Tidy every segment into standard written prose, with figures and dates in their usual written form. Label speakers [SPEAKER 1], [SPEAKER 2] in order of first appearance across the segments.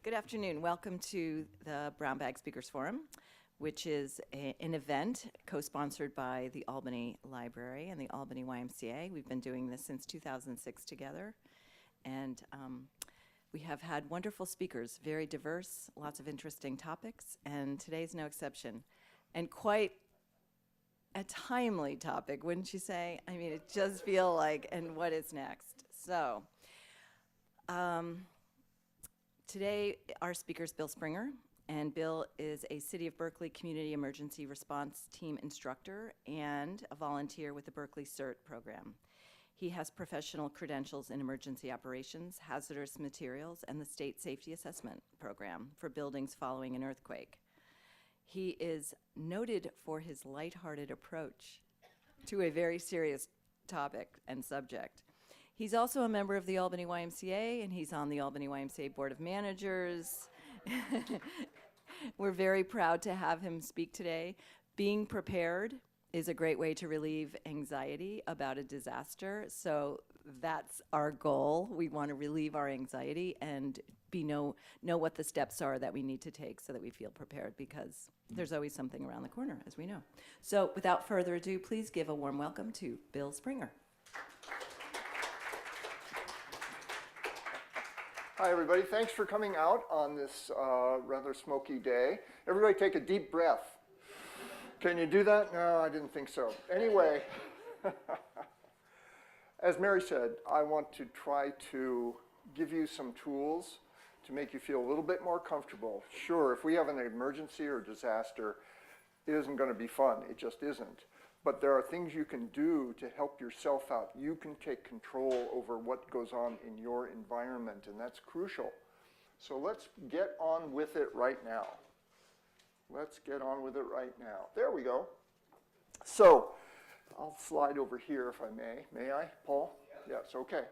[SPEAKER 1] Good afternoon. Welcome to the Brown Bag Speakers Forum, which is an event co-sponsored by the Albany Library and the Albany YMCA. We've been doing this since 2006 together, and we have had wonderful speakers, very diverse, lots of interesting topics, and today's no exception. And quite a timely topic, wouldn't you say? I mean, it does feel like, and what is next? So, today, our speaker is Bill Springer, and Bill is a City of Berkeley Community Emergency Response Team instructor and a volunteer with the Berkeley CERT Program. He has professional credentials in emergency operations, hazardous materials, and the State Safety Assessment Program for buildings following an earthquake. He is noted for his lighthearted approach to a very serious topic and subject. He's also a member of the Albany YMCA, and he's on the Albany YMCA Board of Managers. We're very proud to have him speak today. Being prepared is a great way to relieve anxiety about a disaster, so that's our goal. We want to relieve our anxiety and know what the steps are that we need to take so that we feel prepared, because there's always something around the corner, as we know. So without further ado, please give a warm welcome to Bill Springer.
[SPEAKER 2] Hi, everybody. Thanks for coming out on this rather smoky day. Everybody take a deep breath. Can you do that? No, I didn't think so. Anyway, as Mary said, I want to try to give you some tools to make you feel a little bit more comfortable. Sure, if we have an emergency or disaster, it isn't going to be fun. It just isn't. But there are things you can do to help yourself out. You can take control over what goes on in your environment, and that's crucial. So let's get on with it right now. Let's get on with it right now. There we go. So I'll slide over here if I may. May I, Paul? Yes, okay.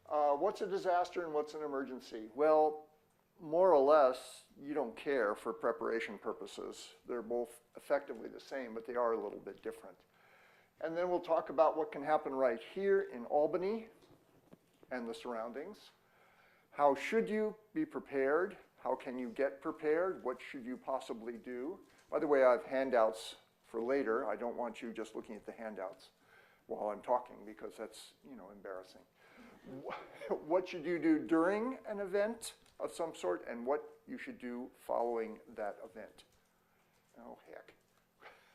[SPEAKER 2] What's a disaster and what's an emergency? Well, more or less, you don't care for preparation purposes. They're both effectively the same, but they are a little bit different. And then we'll talk about what can happen right here in Albany and the surroundings. How should you be prepared? How can you get prepared? What should you possibly do? By the way, I have handouts for later. I don't want you just looking at the handouts while I'm talking, because that's, embarrassing. What should you do during an event of some sort, and what you should do following that event? Oh, heck.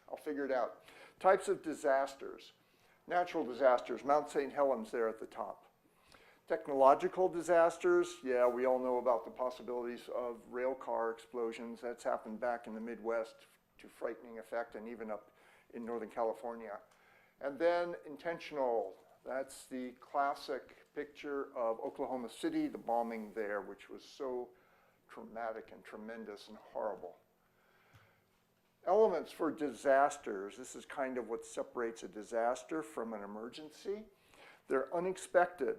[SPEAKER 2] I'll figure it out. Types of disasters. Natural disasters. Mount St. Helens there at the top. Technological disasters. Yeah, we all know about the possibilities of rail car explosions. That's happened back in the Midwest to frightening effect, and even up in Northern California. And then intentional. That's the classic picture of Oklahoma City, the bombing there, which was so traumatic and tremendous and horrible. Elements for disasters. This is kind of what separates a disaster from an emergency. They're unexpected.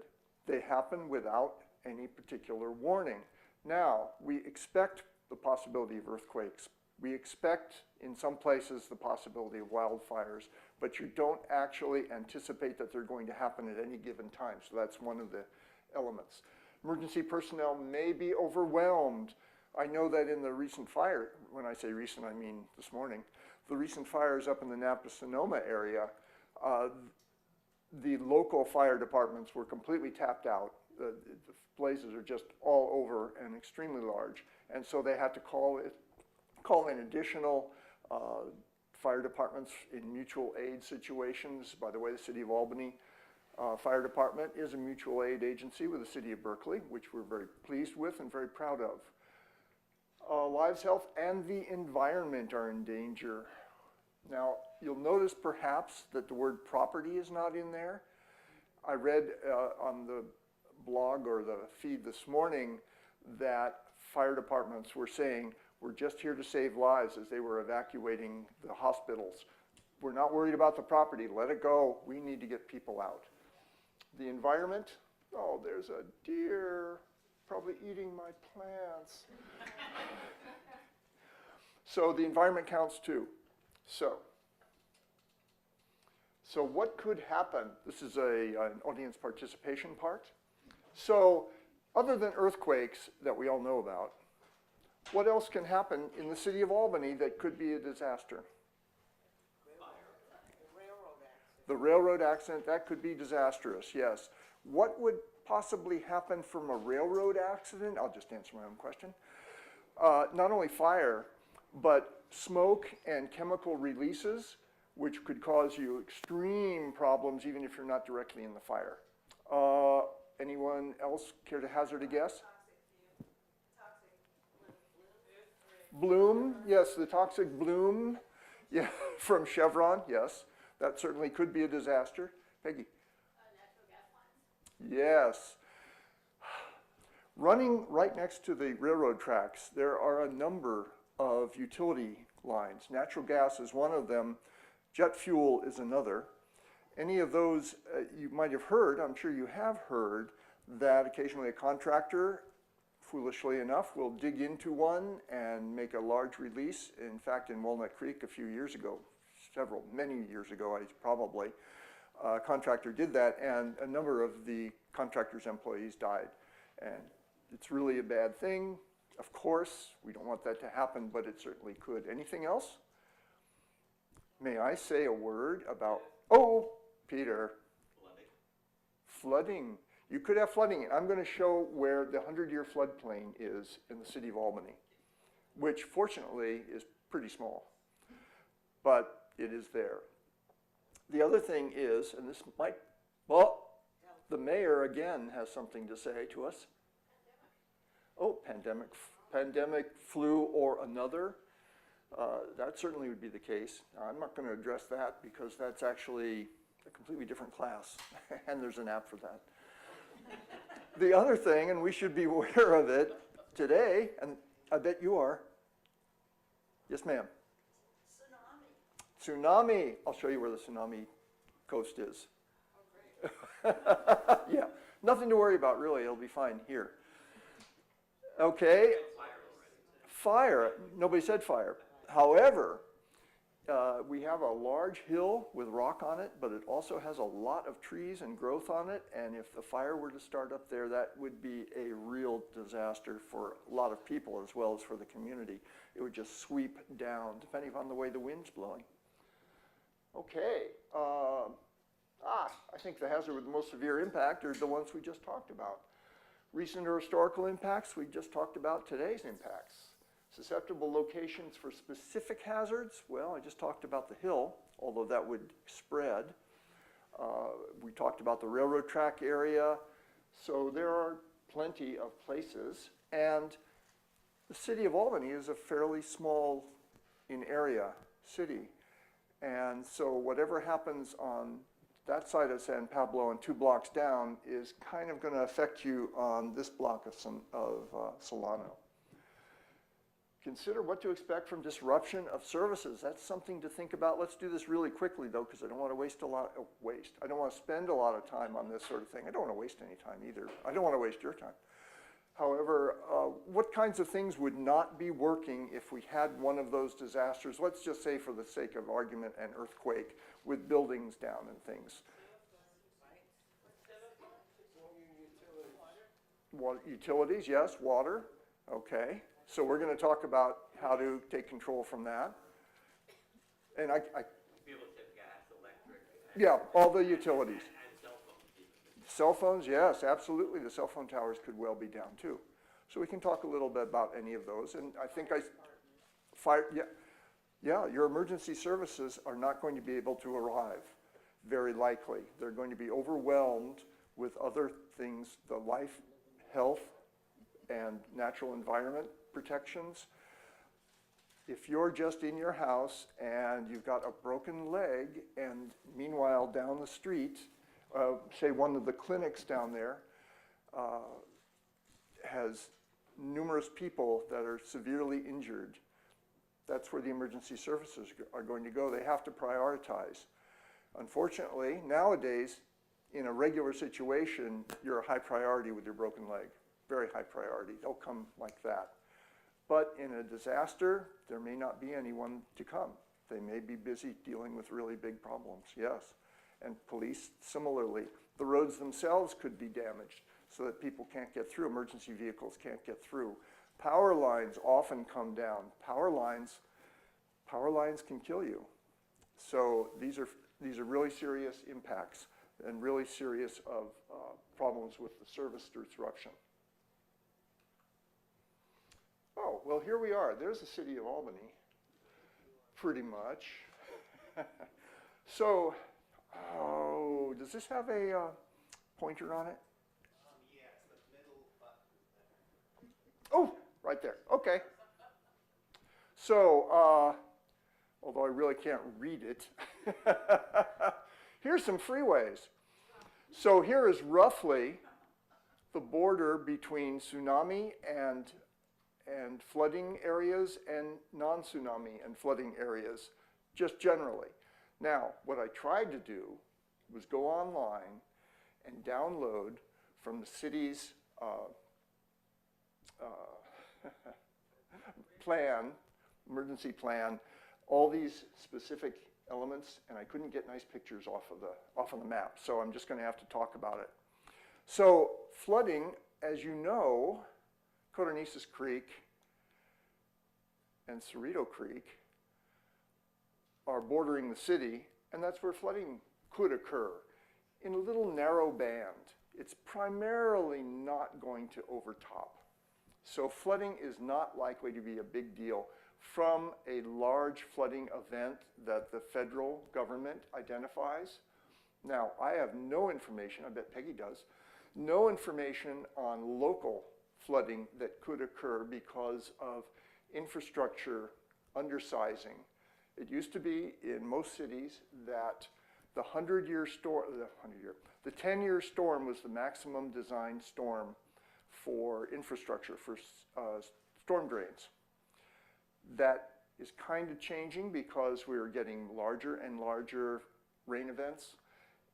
[SPEAKER 2] They happen without any particular warning. Now, we expect the possibility of earthquakes. We expect, in some places, the possibility of wildfires, but you don't actually anticipate that they're going to happen at any given time. So that's one of the elements. Emergency personnel may be overwhelmed. I know that in the recent fire, when I say recent, I mean this morning, the recent fires up in the Napa-Sonoma area, the local fire departments were completely tapped out. The blazes are just all over and extremely large. And so they had to call in additional fire departments in mutual aid situations. By the way, the City of Albany Fire Department is a mutual aid agency with the City of Berkeley, which we're very pleased with and very proud of. Lives, health, and the environment are in danger. Now, you'll notice perhaps that the word property is not in there. I read on the blog or the feed this morning that fire departments were saying, we're just here to save lives, as they were evacuating the hospitals. We're not worried about the property. Let it go. We need to get people out. The environment, oh, there's a deer probably eating my plants. So the environment counts too. So what could happen? This is an audience participation part. So other than earthquakes that we all know about, What else can happen in the city of Albany that could be a disaster? The railroad accident, that could be disastrous, yes. What would possibly happen from a railroad accident? I'll just answer my own question. Not only fire, but smoke and chemical releases, which could cause you extreme problems even if you're not directly in the fire. Anyone else care to hazard a guess? Bloom, yes, the toxic bloom, yeah, from Chevron, yes. That certainly could be a disaster. Peggy?
[SPEAKER 3] Natural gas lines.
[SPEAKER 2] Yes. Running right next to the railroad tracks, there are a number of utility lines. Natural gas is one of them. Jet fuel is another. Any of those you might have heard, I'm sure you have heard, that occasionally a contractor, foolishly enough, will dig into one and make a large release. In fact, in Walnut Creek a few years ago, many years ago, probably, a contractor did that, and a number of the contractor's employees died. And it's really a bad thing. Of course, we don't want that to happen, but it certainly could. Anything else? May I say a word about, oh, Peter. Flooding. You could have flooding. I'm going to show where the 100-year floodplain is in the city of Albany, which fortunately is pretty small, but it is there. The other thing is, and this might, well, the mayor again has something to say to us. Oh, pandemic, flu, or another. That certainly would be the case. Now, I'm not going to address that because that's actually a completely different class, and there's an app for that. The other thing, and we should be aware of it today, and I bet you are. Yes, ma'am. Tsunami. I'll show you where the tsunami coast is. Oh, yeah, nothing to worry about, really. It'll be fine here. Okay. Fire. Nobody said fire. However, we have a large hill with rock on it, but it also has a lot of trees and growth on it, and if the fire were to start up there, that would be a real disaster for a lot of people as well as for the community. It would just sweep down, depending upon the way the wind's blowing. Okay, I think the hazard with the most severe impact are the ones we just talked about. Recent or historical impacts, we just talked about today's impacts. Susceptible locations for specific hazards, well, I just talked about the hill, although that would spread. We talked about the railroad track area, so there are plenty of places. And the city of Albany is a fairly small in area city. And so whatever happens on that side of San Pablo and 2 blocks down is kind of going to affect you on this block of Solano. Consider what to expect from disruption of services. That's something to think about. Let's do this really quickly, though, because I don't want to I don't want to spend a lot of time on this sort of thing. I don't want to waste any time either. I don't want to waste your time. However, what kinds of things would not be working if we had one of those disasters? Let's just say, for the sake of argument, an earthquake with buildings down and things. Utilities, yes. Water, okay. So we're going to talk about how to take control from that. And I
[SPEAKER 4] be able to take gas, electric.
[SPEAKER 2] Yeah, all the utilities.
[SPEAKER 4] And cell phones.
[SPEAKER 2] Cell phones, yes, absolutely. The cell phone towers could well be down too. So we can talk a little bit about any of those. And I think your emergency services are not going to be able to arrive, very likely. They're going to be overwhelmed with other things, the life, health, and natural environment protections. If you're just in your house and you've got a broken leg, and meanwhile down the street, say one of the clinics down there has numerous people that are severely injured, that's where the emergency services are going to go. They have to prioritize. Unfortunately, nowadays, in a regular situation, you're a high priority with your broken leg. Very high priority. They'll come like that. But in a disaster, there may not be anyone to come. They may be busy dealing with really big problems, yes. And police, similarly. The roads themselves could be damaged so that people can't get through, emergency vehicles can't get through. Power lines often come down. Power lines can kill you. So these are really serious impacts and really serious problems with the service disruption. Oh, well, here we are. There's the city of Albany, pretty much. So, oh, does this have a pointer on it?
[SPEAKER 4] Yeah, it's the middle button.
[SPEAKER 2] Oh, right there. Okay. So, although I really can't read it, here's some freeways. So here is roughly the border between tsunami and flooding areas and non-tsunami and flooding areas, just generally. Now, what I tried to do was go online and download from the city's emergency plan, all these specific elements, and I couldn't get nice pictures off of the map, so I'm just going to have to talk about it. So flooding, as you know, Codornices Creek and Cerrito Creek are bordering the city, and that's where flooding could occur in a little narrow band. It's primarily not going to overtop. So flooding is not likely to be a big deal from a large flooding event that the federal government identifies. Now, I have no information, I bet Peggy does, no information on local flooding that could occur because of infrastructure undersizing. It used to be in most cities that the 10-year storm was the maximum design storm for infrastructure, for storm drains. That is kind of changing because we're getting larger and larger rain events,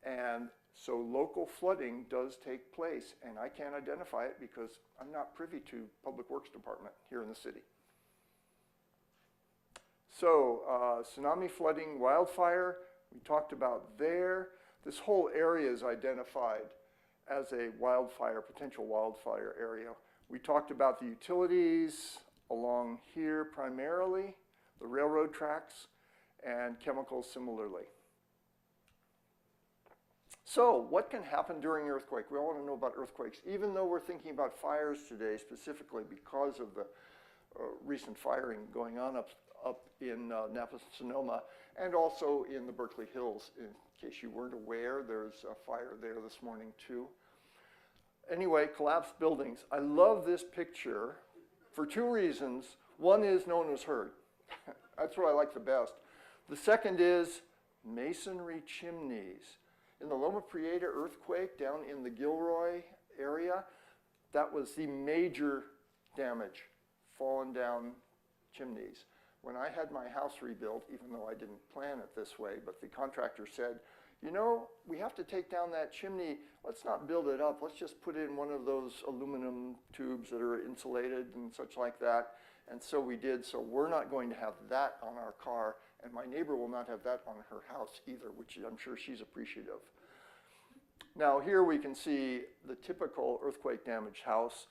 [SPEAKER 2] and so local flooding does take place, and I can't identify it because I'm not privy to Public Works Department here in the city. So tsunami, flooding, wildfire, we talked about there. This whole area is identified as a wildfire, potential wildfire area. We talked about the utilities along here primarily, the railroad tracks, and chemicals similarly. So what can happen during an earthquake? We all want to know about earthquakes, even though we're thinking about fires today specifically because of the recent firing going on up in Napa-Sonoma and also in the Berkeley Hills. In case you weren't aware, there's a fire there this morning too. Anyway, collapsed buildings. I love this picture for two reasons. One is no one was hurt. That's what I like the best. The second is masonry chimneys. In the Loma Prieta earthquake down in the Gilroy area, that was the major damage, fallen down chimneys. When I had my house rebuilt, even though I didn't plan it this way, but the contractor said, you know, we have to take down that chimney. Let's not build it up. Let's just put it in one of those aluminum tubes that are insulated and such like that. And so we did. So we're not going to have that on our car, and my neighbor will not have that on her house either, which I'm sure she's appreciative. Now here we can see the typical earthquake damaged house.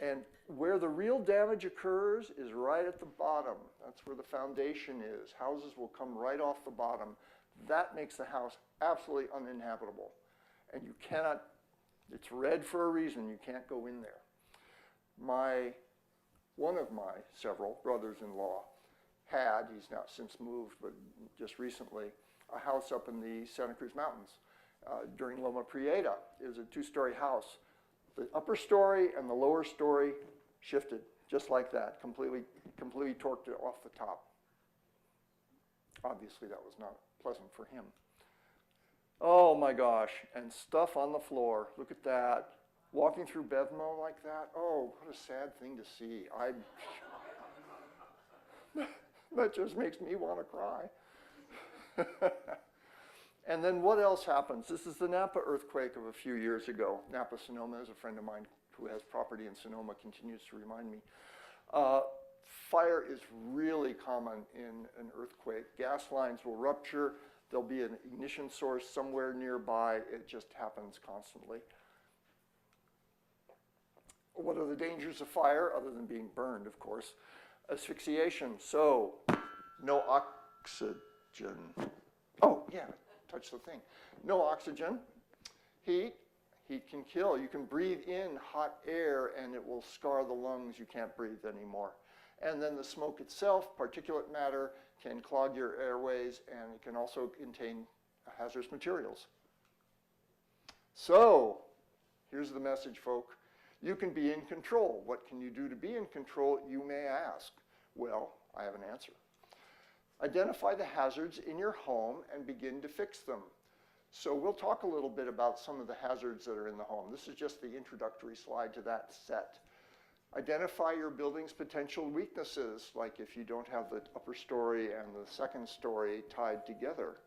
[SPEAKER 2] And where the real damage occurs is right at the bottom. That's where the foundation is. Houses will come right off the bottom. That makes the house absolutely uninhabitable. And you cannot, it's red for a reason, you can't go in there. One of my several brothers-in-law had, he's now since moved, but just recently, a house up in the Santa Cruz Mountains during Loma Prieta. It was a two-story house. The upper story and the lower story shifted just like that, completely torqued it off the top. Obviously, that was not pleasant for him. Oh my gosh, and stuff on the floor. Look at that. Walking through Bevmo like that. Oh, what a sad thing to see. That just makes me want to cry. And then what else happens? This is the Napa earthquake of a few years ago. Napa-Sonoma, is a friend of mine who has property in Sonoma, continues to remind me. Fire is really common in an earthquake. Gas lines will rupture. There'll be an ignition source somewhere nearby. It just happens constantly. What are the dangers of fire, other than being burned, of course? Asphyxiation, so no oxygen. Oh, yeah, touch the thing. No oxygen. Heat can kill. You can breathe in hot air and it will scar the lungs. You can't breathe anymore. And then the smoke itself, particulate matter, can clog your airways, and it can also contain hazardous materials. So, here's the message, folk. You can be in control. What can you do to be in control, you may ask? Well, I have an answer. Identify the hazards in your home and begin to fix them. So we'll talk a little bit about some of the hazards that are in the home. This is just the introductory slide to that set. Identify your building's potential weaknesses, like if you don't have the upper story and the second story tied together.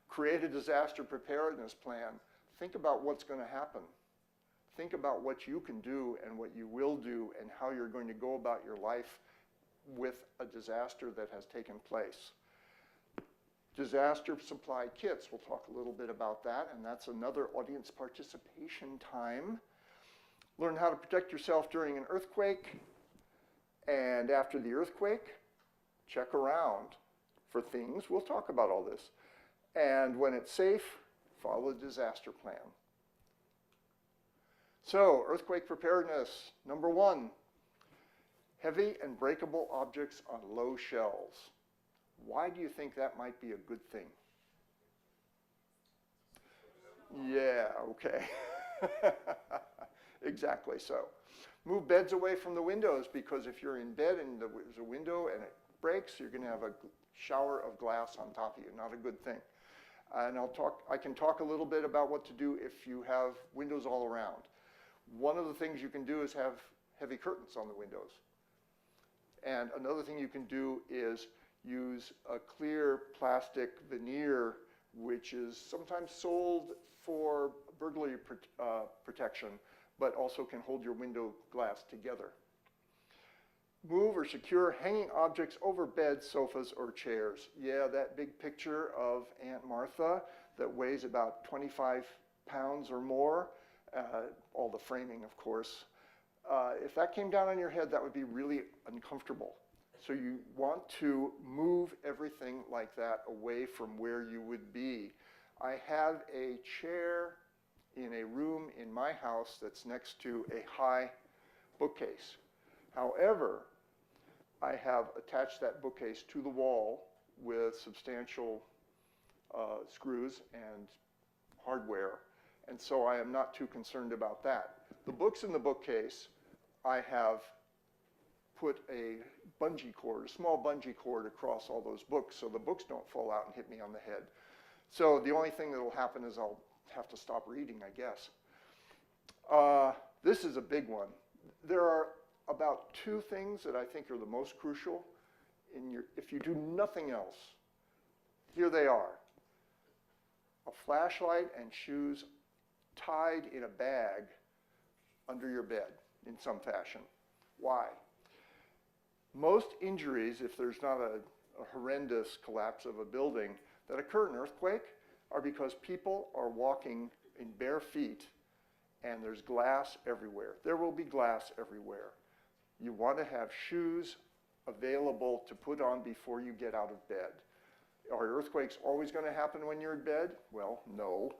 [SPEAKER 2] Create a disaster preparedness plan. Think about what's going to happen. Think about what you can do and what you will do and how you're going to go about your life with a disaster that has taken place. Disaster supply kits, we'll talk a little bit about that, and that's another audience participation time. Learn how to protect yourself during an earthquake, and after the earthquake, check around for things. We'll talk about all this. And when it's safe, follow the disaster plan. So, earthquake preparedness, number 1, heavy and breakable objects on low shelves. Why do you think that might be a good thing? Yeah, okay. Exactly so. Move beds away from the windows, because if you're in bed and there's a window and it breaks, you're going to have a shower of glass on top of you. Not a good thing. And I can talk a little bit about what to do if you have windows all around. One of the things you can do is have heavy curtains on the windows. And another thing you can do is use a clear plastic veneer, which is sometimes sold for burglary protection, but also can hold your window glass together. Move or secure hanging objects over beds, sofas, or chairs. Yeah, that big picture of Aunt Martha that weighs about 25 pounds or more, all the framing, of course. If that came down on your head, that would be really uncomfortable. So you want to move everything like that away from where you would be. I have a chair in a room in my house that's next to a high bookcase. However, I have attached that bookcase to the wall with substantial screws and hardware, and so I am not too concerned about that. The books in the bookcase, I have put a bungee cord, a small bungee cord across all those books so the books don't fall out and hit me on the head. So the only thing that will happen is I'll have to stop reading, I guess. This is a big one. There are about 2 things that I think are the most crucial if you do nothing else. Here they are. A flashlight and shoes tied in a bag under your bed in some fashion. Why? Most injuries, if there's not a horrendous collapse of a building that occur in an earthquake, are because people are walking in bare feet and there's glass everywhere. There will be glass everywhere. You want to have shoes available to put on before you get out of bed. Are earthquakes always going to happen when you're in bed? Well, no.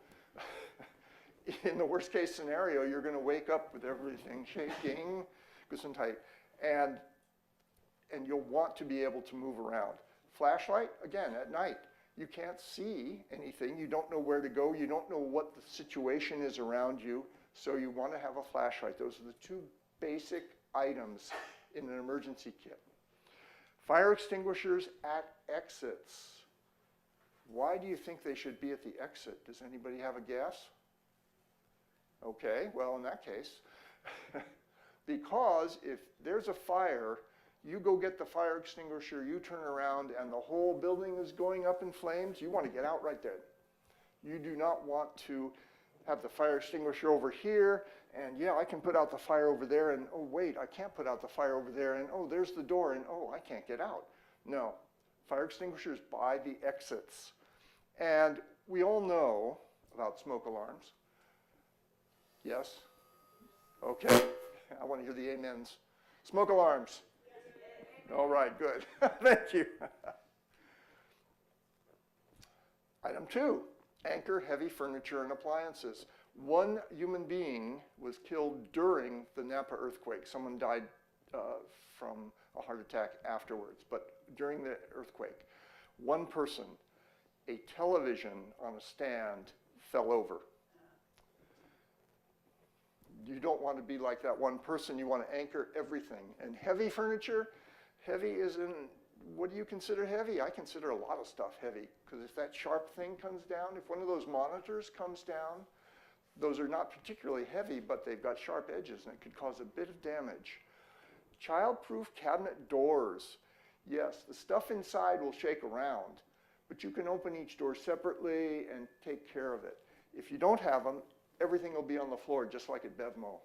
[SPEAKER 2] In the worst case scenario, you're going to wake up with everything shaking, gesundheit, and you'll want to be able to move around. Flashlight, again, at night. You can't see anything. You don't know where to go. You don't know what the situation is around you. So you want to have a flashlight. Those are the 2 basic items in an emergency kit. Fire extinguishers at exits. Why do you think they should be at the exit? Does anybody have a guess? Okay, well, in that case, because if there's a fire, you go get the fire extinguisher, you turn around, and the whole building is going up in flames, you want to get out right then. You do not want to have the fire extinguisher over here, and yeah, I can put out the fire over there, and oh wait, I can't put out the fire over there, and oh, there's the door, and oh, I can't get out. No, fire extinguishers by the exits. And we all know about smoke alarms. Yes? Okay. I want to hear the amens. Smoke alarms. All right, good. Thank you. Item 2, anchor heavy furniture and appliances. One human being was killed during the Napa earthquake. Someone died from a heart attack afterwards, but during the earthquake, one person, a television on a stand, fell over. You don't want to be like that one person. You want to anchor everything. And heavy furniture, heavy is in, what do you consider heavy? I consider a lot of stuff heavy, because if that sharp thing comes down, if one of those monitors comes down, those are not particularly heavy, but they've got sharp edges, and it could cause a bit of damage. Child-proof cabinet doors. Yes, the stuff inside will shake around, but you can open each door separately and take care of it. If you don't have them, everything will be on the floor, just like at BevMo.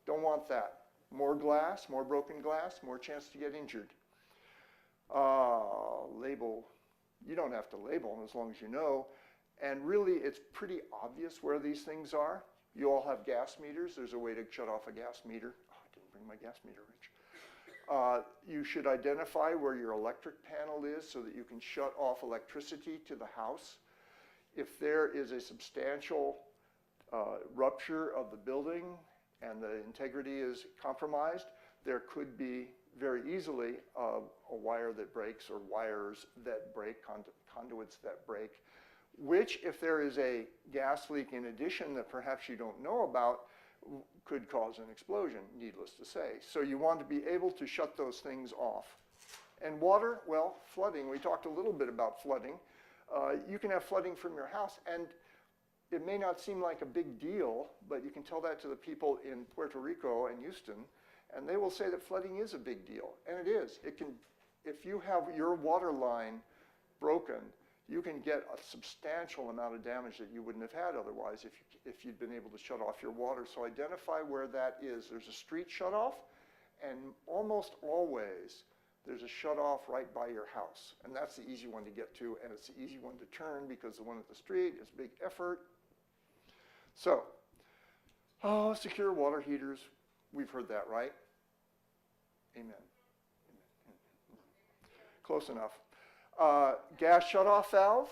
[SPEAKER 2] Don't want that. More glass, more broken glass, more chance to get injured. Label. You don't have to label them as long as you know. And really, it's pretty obvious where these things are. You all have gas meters. There's a way to shut off a gas meter. Oh, I didn't bring my gas meter, Rich. You should identify where your electric panel is so that you can shut off electricity to the house. If there is a substantial rupture of the building and the integrity is compromised, there could be very easily a wire that breaks or wires that break, conduits that break, which, if there is a gas leak in addition that perhaps you don't know about, could cause an explosion, needless to say. So you want to be able to shut those things off. And water, well, flooding. We talked a little bit about flooding. You can have flooding from your house, and it may not seem like a big deal, but you can tell that to the people in Puerto Rico and Houston, and they will say that flooding is a big deal, and it is. It can, if you have your water line broken, you can get a substantial amount of damage that you wouldn't have had otherwise if you'd been able to shut off your water. So identify where that is. There's a street shutoff, and almost always there's a shutoff right by your house, and that's the easy one to get to, and it's the easy one to turn because the one at the street is a big effort. So, secure water heaters. We've heard that, right? Amen. Close enough. Gas shutoff valve.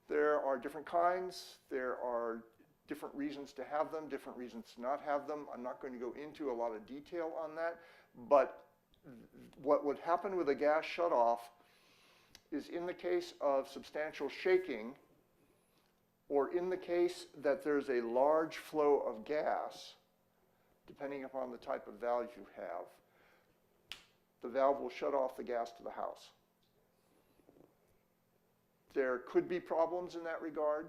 [SPEAKER 2] There are different kinds. There are different reasons to have them, different reasons to not have them. I'm not going to go into a lot of detail on that, but what would happen with a gas shutoff is in the case of substantial shaking, or in the case that there's a large flow of gas, depending upon the type of valve you have, the valve will shut off the gas to the house. There could be problems in that regard.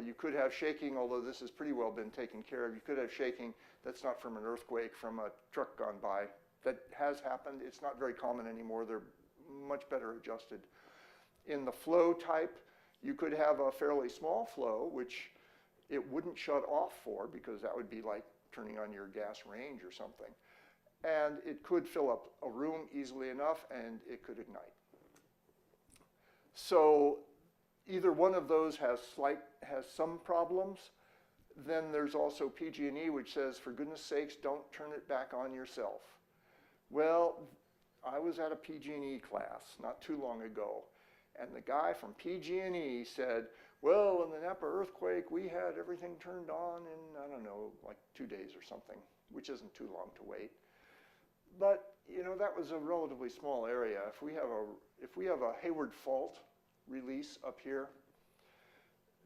[SPEAKER 2] You could have shaking, although this has pretty well been taken care of. You could have shaking that's not from an earthquake, from a truck gone by. That has happened. It's not very common anymore. They're much better adjusted. In the flow type, you could have a fairly small flow, which it wouldn't shut off for, because that would be like turning on your gas range or something. And it could fill up a room easily enough, and it could ignite. So either one of those has some problems. Then there's also PG&E, which says, for goodness sakes, don't turn it back on yourself. Well, I was at a PG&E class not too long ago, and the guy from PG&E said, well, in the Napa earthquake, we had everything turned on in, I don't know, like 2 days or something, which isn't too long to wait. But, you know, that was a relatively small area. If we have a Hayward fault release up here,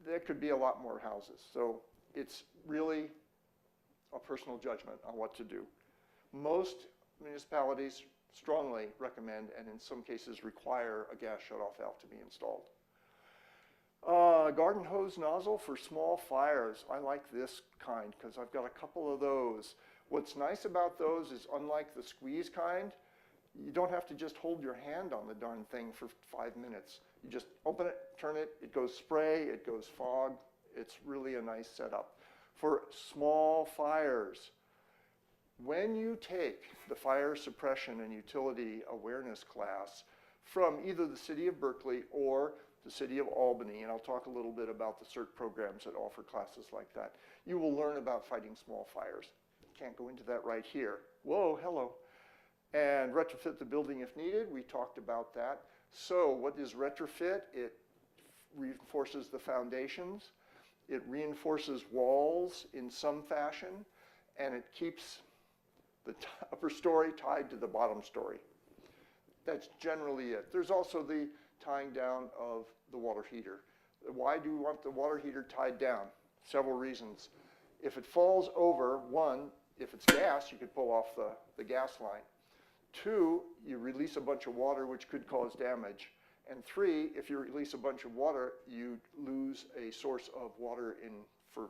[SPEAKER 2] there could be a lot more houses. So it's really a personal judgment on what to do. Most municipalities strongly recommend, and in some cases require, a gas shutoff valve to be installed. Garden hose nozzle for small fires. I like this kind because I've got a couple of those. What's nice about those is, unlike the squeeze kind, you don't have to just hold your hand on the darn thing for 5 minutes. You just open it, turn it, it goes spray, it goes fog. It's really a nice setup. For small fires, when you take the fire suppression and utility awareness class from either the city of Berkeley or the city of Albany, and I'll talk a little bit about the CERT programs that offer classes like that, you will learn about fighting small fires. can't go into that right here. Whoa, hello. And retrofit the building if needed. We talked about that. So what is retrofit? It reinforces the foundations. It reinforces walls in some fashion, and it keeps the upper story tied to the bottom story. That's generally it. There's also the tying down of the water heater. Why do you want the water heater tied down? Several reasons. If it falls over, one, if it's gas, you could pull off the gas line. Two, you release a bunch of water, which could cause damage. And three, if you release a bunch of water, you lose a source of water for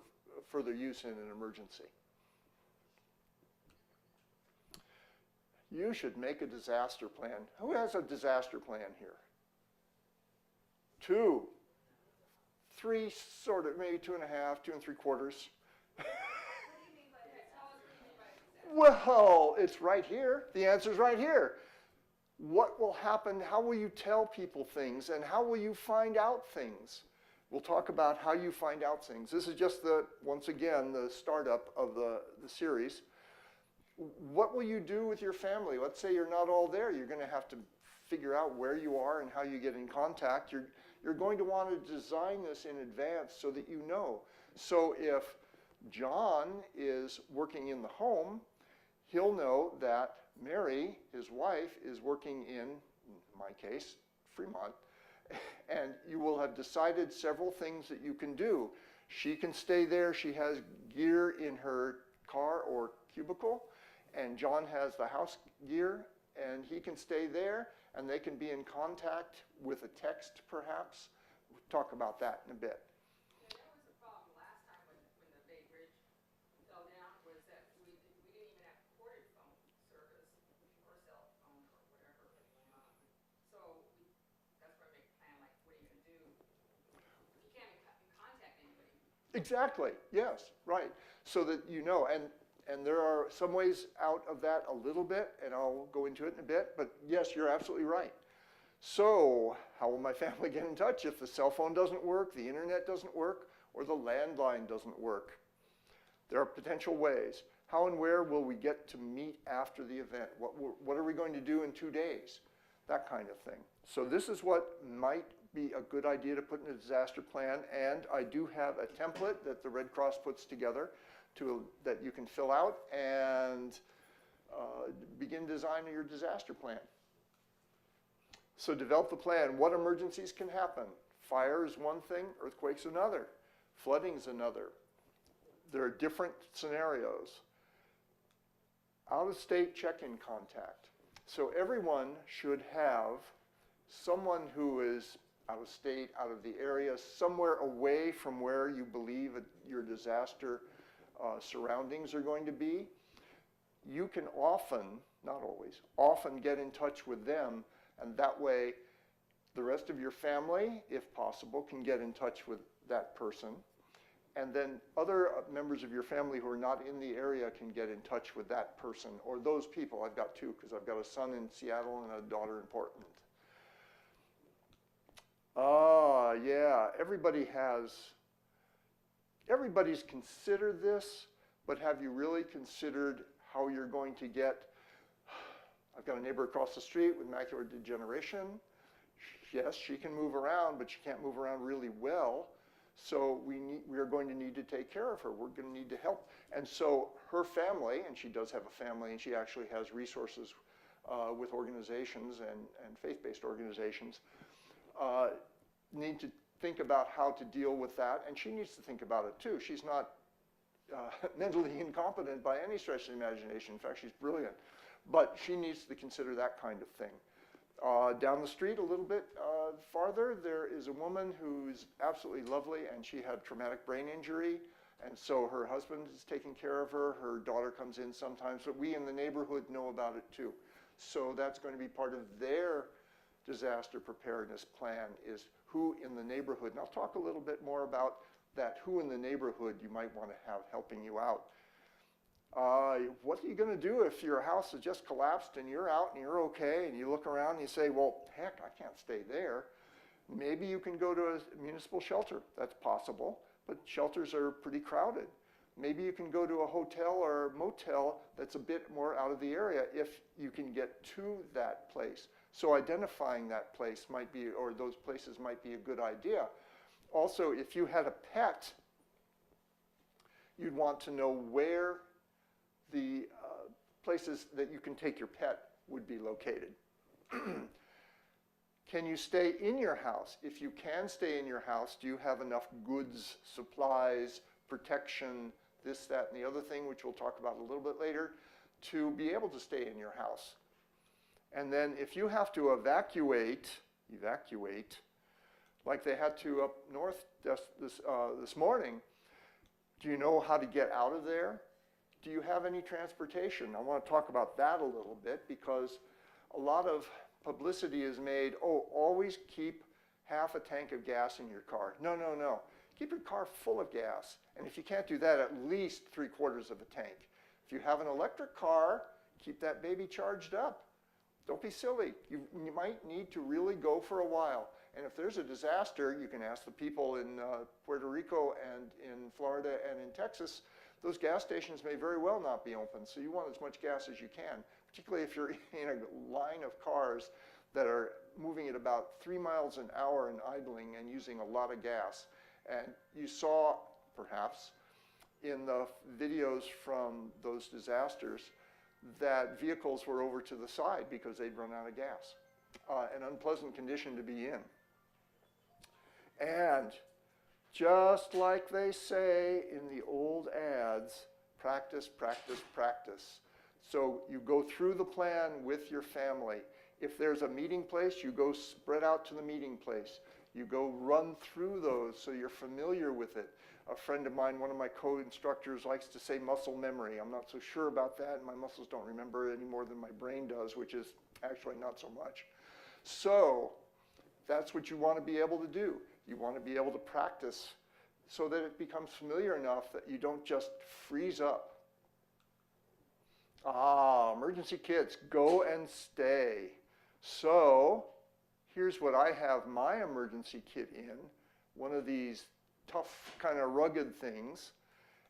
[SPEAKER 2] further use in an emergency. You should make a disaster plan. Who has a disaster plan here? 2, 3, sort of, maybe 2.5, 2 3/4.
[SPEAKER 3] What do you mean by that? Tell us what you mean by that.
[SPEAKER 2] Well, it's right here. The answer's right here. What will happen? How will you tell people things, and how will you find out things? We'll talk about how you find out things. This is just once again, the startup of the series. What will you do with your family? Let's say you're not all there. You're going to have to figure out where you are and how you get in contact. You're going to want to design this in advance so that you know. So if John is working in the home, he'll know that Mary, his wife, is working in my case, Fremont, and you will have decided several things that you can do. She can stay there. She has gear in her car or cubicle, and John has the house gear, and he can stay there, and they can be in contact with a text, perhaps. We'll talk about that in a bit.
[SPEAKER 5] Yeah, that was the problem last time when the Bay Bridge fell down, was that we didn't even have corded phone service or cell phone or whatever. So that's why I make a plan, like, what are you going to do if you can't contact anybody?
[SPEAKER 2] Exactly, yes, right. So that you know, and there are some ways out of that a little bit, and I'll go into it in a bit, but yes, you're absolutely right. So how will my family get in touch if the cell phone doesn't work, the internet doesn't work, or the landline doesn't work? There are potential ways. How and where will we get to meet after the event? What are we going to do in 2 days? That kind of thing. So this is what might be a good idea to put in a disaster plan, and I do have a template that the Red Cross puts together that you can fill out and begin designing your disaster plan. So develop the plan. What emergencies can happen? Fire is one thing, earthquake's another, flooding is another. There are different scenarios. Out-of-state check-in contact. So everyone should have someone who is out of state, out of the area, somewhere away from where you believe your disaster surroundings are going to be. You can often, not always, often get in touch with them, and that way the rest of your family, if possible, can get in touch with that person. And then other members of your family who are not in the area can get in touch with that person, or those people. I've got two, because I've got a son in Seattle and a daughter in Portland. Yeah, everybody's considered this, but have you really considered how you're going to get? I've got a neighbor across the street with macular degeneration. Yes, she can move around, but she can't move around really well. So we are going to need to take care of her. We're going to need to help. And so her family, and she does have a family, and she actually has resources with organizations and faith-based organizations, need to think about how to deal with that. And she needs to think about it too. She's not mentally incompetent by any stretch of the imagination. In fact, she's brilliant. But she needs to consider that kind of thing. Down the street a little bit farther, there is a woman who's absolutely lovely, and she had traumatic brain injury, and so her husband is taking care of her. Her daughter comes in sometimes, but we in the neighborhood know about it too. So that's going to be part of their disaster preparedness plan, is who in the neighborhood, and I'll talk a little bit more about that, who in the neighborhood you might want to have helping you out. What are you going to do if your house has just collapsed and you're out and you're okay, and you look around and you say, well, heck, I can't stay there. Maybe you can go to a municipal shelter. That's possible, but shelters are pretty crowded. Maybe you can go to a hotel or motel that's a bit more out of the area if you can get to that place. So identifying that place might be, or those places might be a good idea. Also, if you had a pet, you'd want to know where the places that you can take your pet would be located. Can you stay in your house? If you can stay in your house, do you have enough goods, supplies, protection, this, that, and the other thing, which we'll talk about a little bit later, to be able to stay in your house? And then if you have to evacuate, like they had to up north this morning, do you know how to get out of there? Do you have any transportation? I want to talk about that a little bit because a lot of publicity is made, oh, always keep half a tank of gas in your car. No, no, no. Keep your car full of gas. And if you can't do that, at least 3/4 of a tank. If you have an electric car, keep that baby charged up. Don't be silly. You might need to really go for a while. And if there's a disaster, you can ask the people in Puerto Rico and in Florida and in Texas, those gas stations may very well not be open. So you want as much gas as you can, particularly if you're in a line of cars that are moving at about 3 miles an hour and idling and using a lot of gas. And you saw, perhaps, in the videos from those disasters that vehicles were over to the side because they'd run out of gas. An unpleasant condition to be in. And just like they say in the old ads, practice, practice, practice. So you go through the plan with your family. If there's a meeting place, you go spread out to the meeting place. You go run through those so you're familiar with it. A friend of mine, one of my co-instructors, likes to say muscle memory. I'm not so sure about that. My muscles don't remember it any more than my brain does, which is actually not so much. So that's what you want to be able to do. You want to be able to practice so that it becomes familiar enough that you don't just freeze up. Emergency kits, go and stay. So here's what I have my emergency kit in, one of these tough kind of rugged things.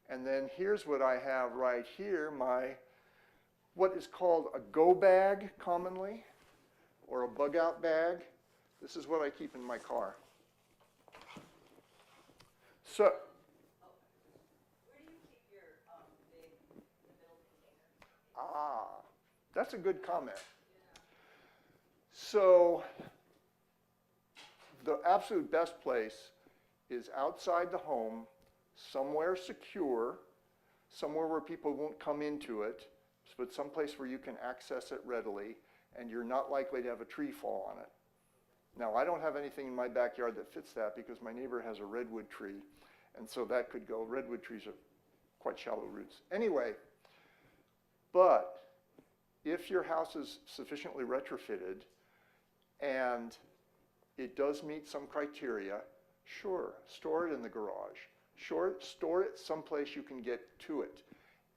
[SPEAKER 2] And then here's what I have right here, what is called a go bag commonly, or a bug out bag. This is what I keep in my car. So,
[SPEAKER 1] Where do you keep your big middle container?
[SPEAKER 2] that's a good comment. So, the absolute best place is outside the home, somewhere secure, somewhere where people won't come into it, but someplace where you can access it readily, and you're not likely to have a tree fall on it. Now, I don't have anything in my backyard that fits that because my neighbor has a redwood tree, and so that could go. Redwood trees are quite shallow roots. Anyway, but if your house is sufficiently retrofitted and it does meet some criteria, sure, store it in the garage. Sure, store it someplace you can get to it.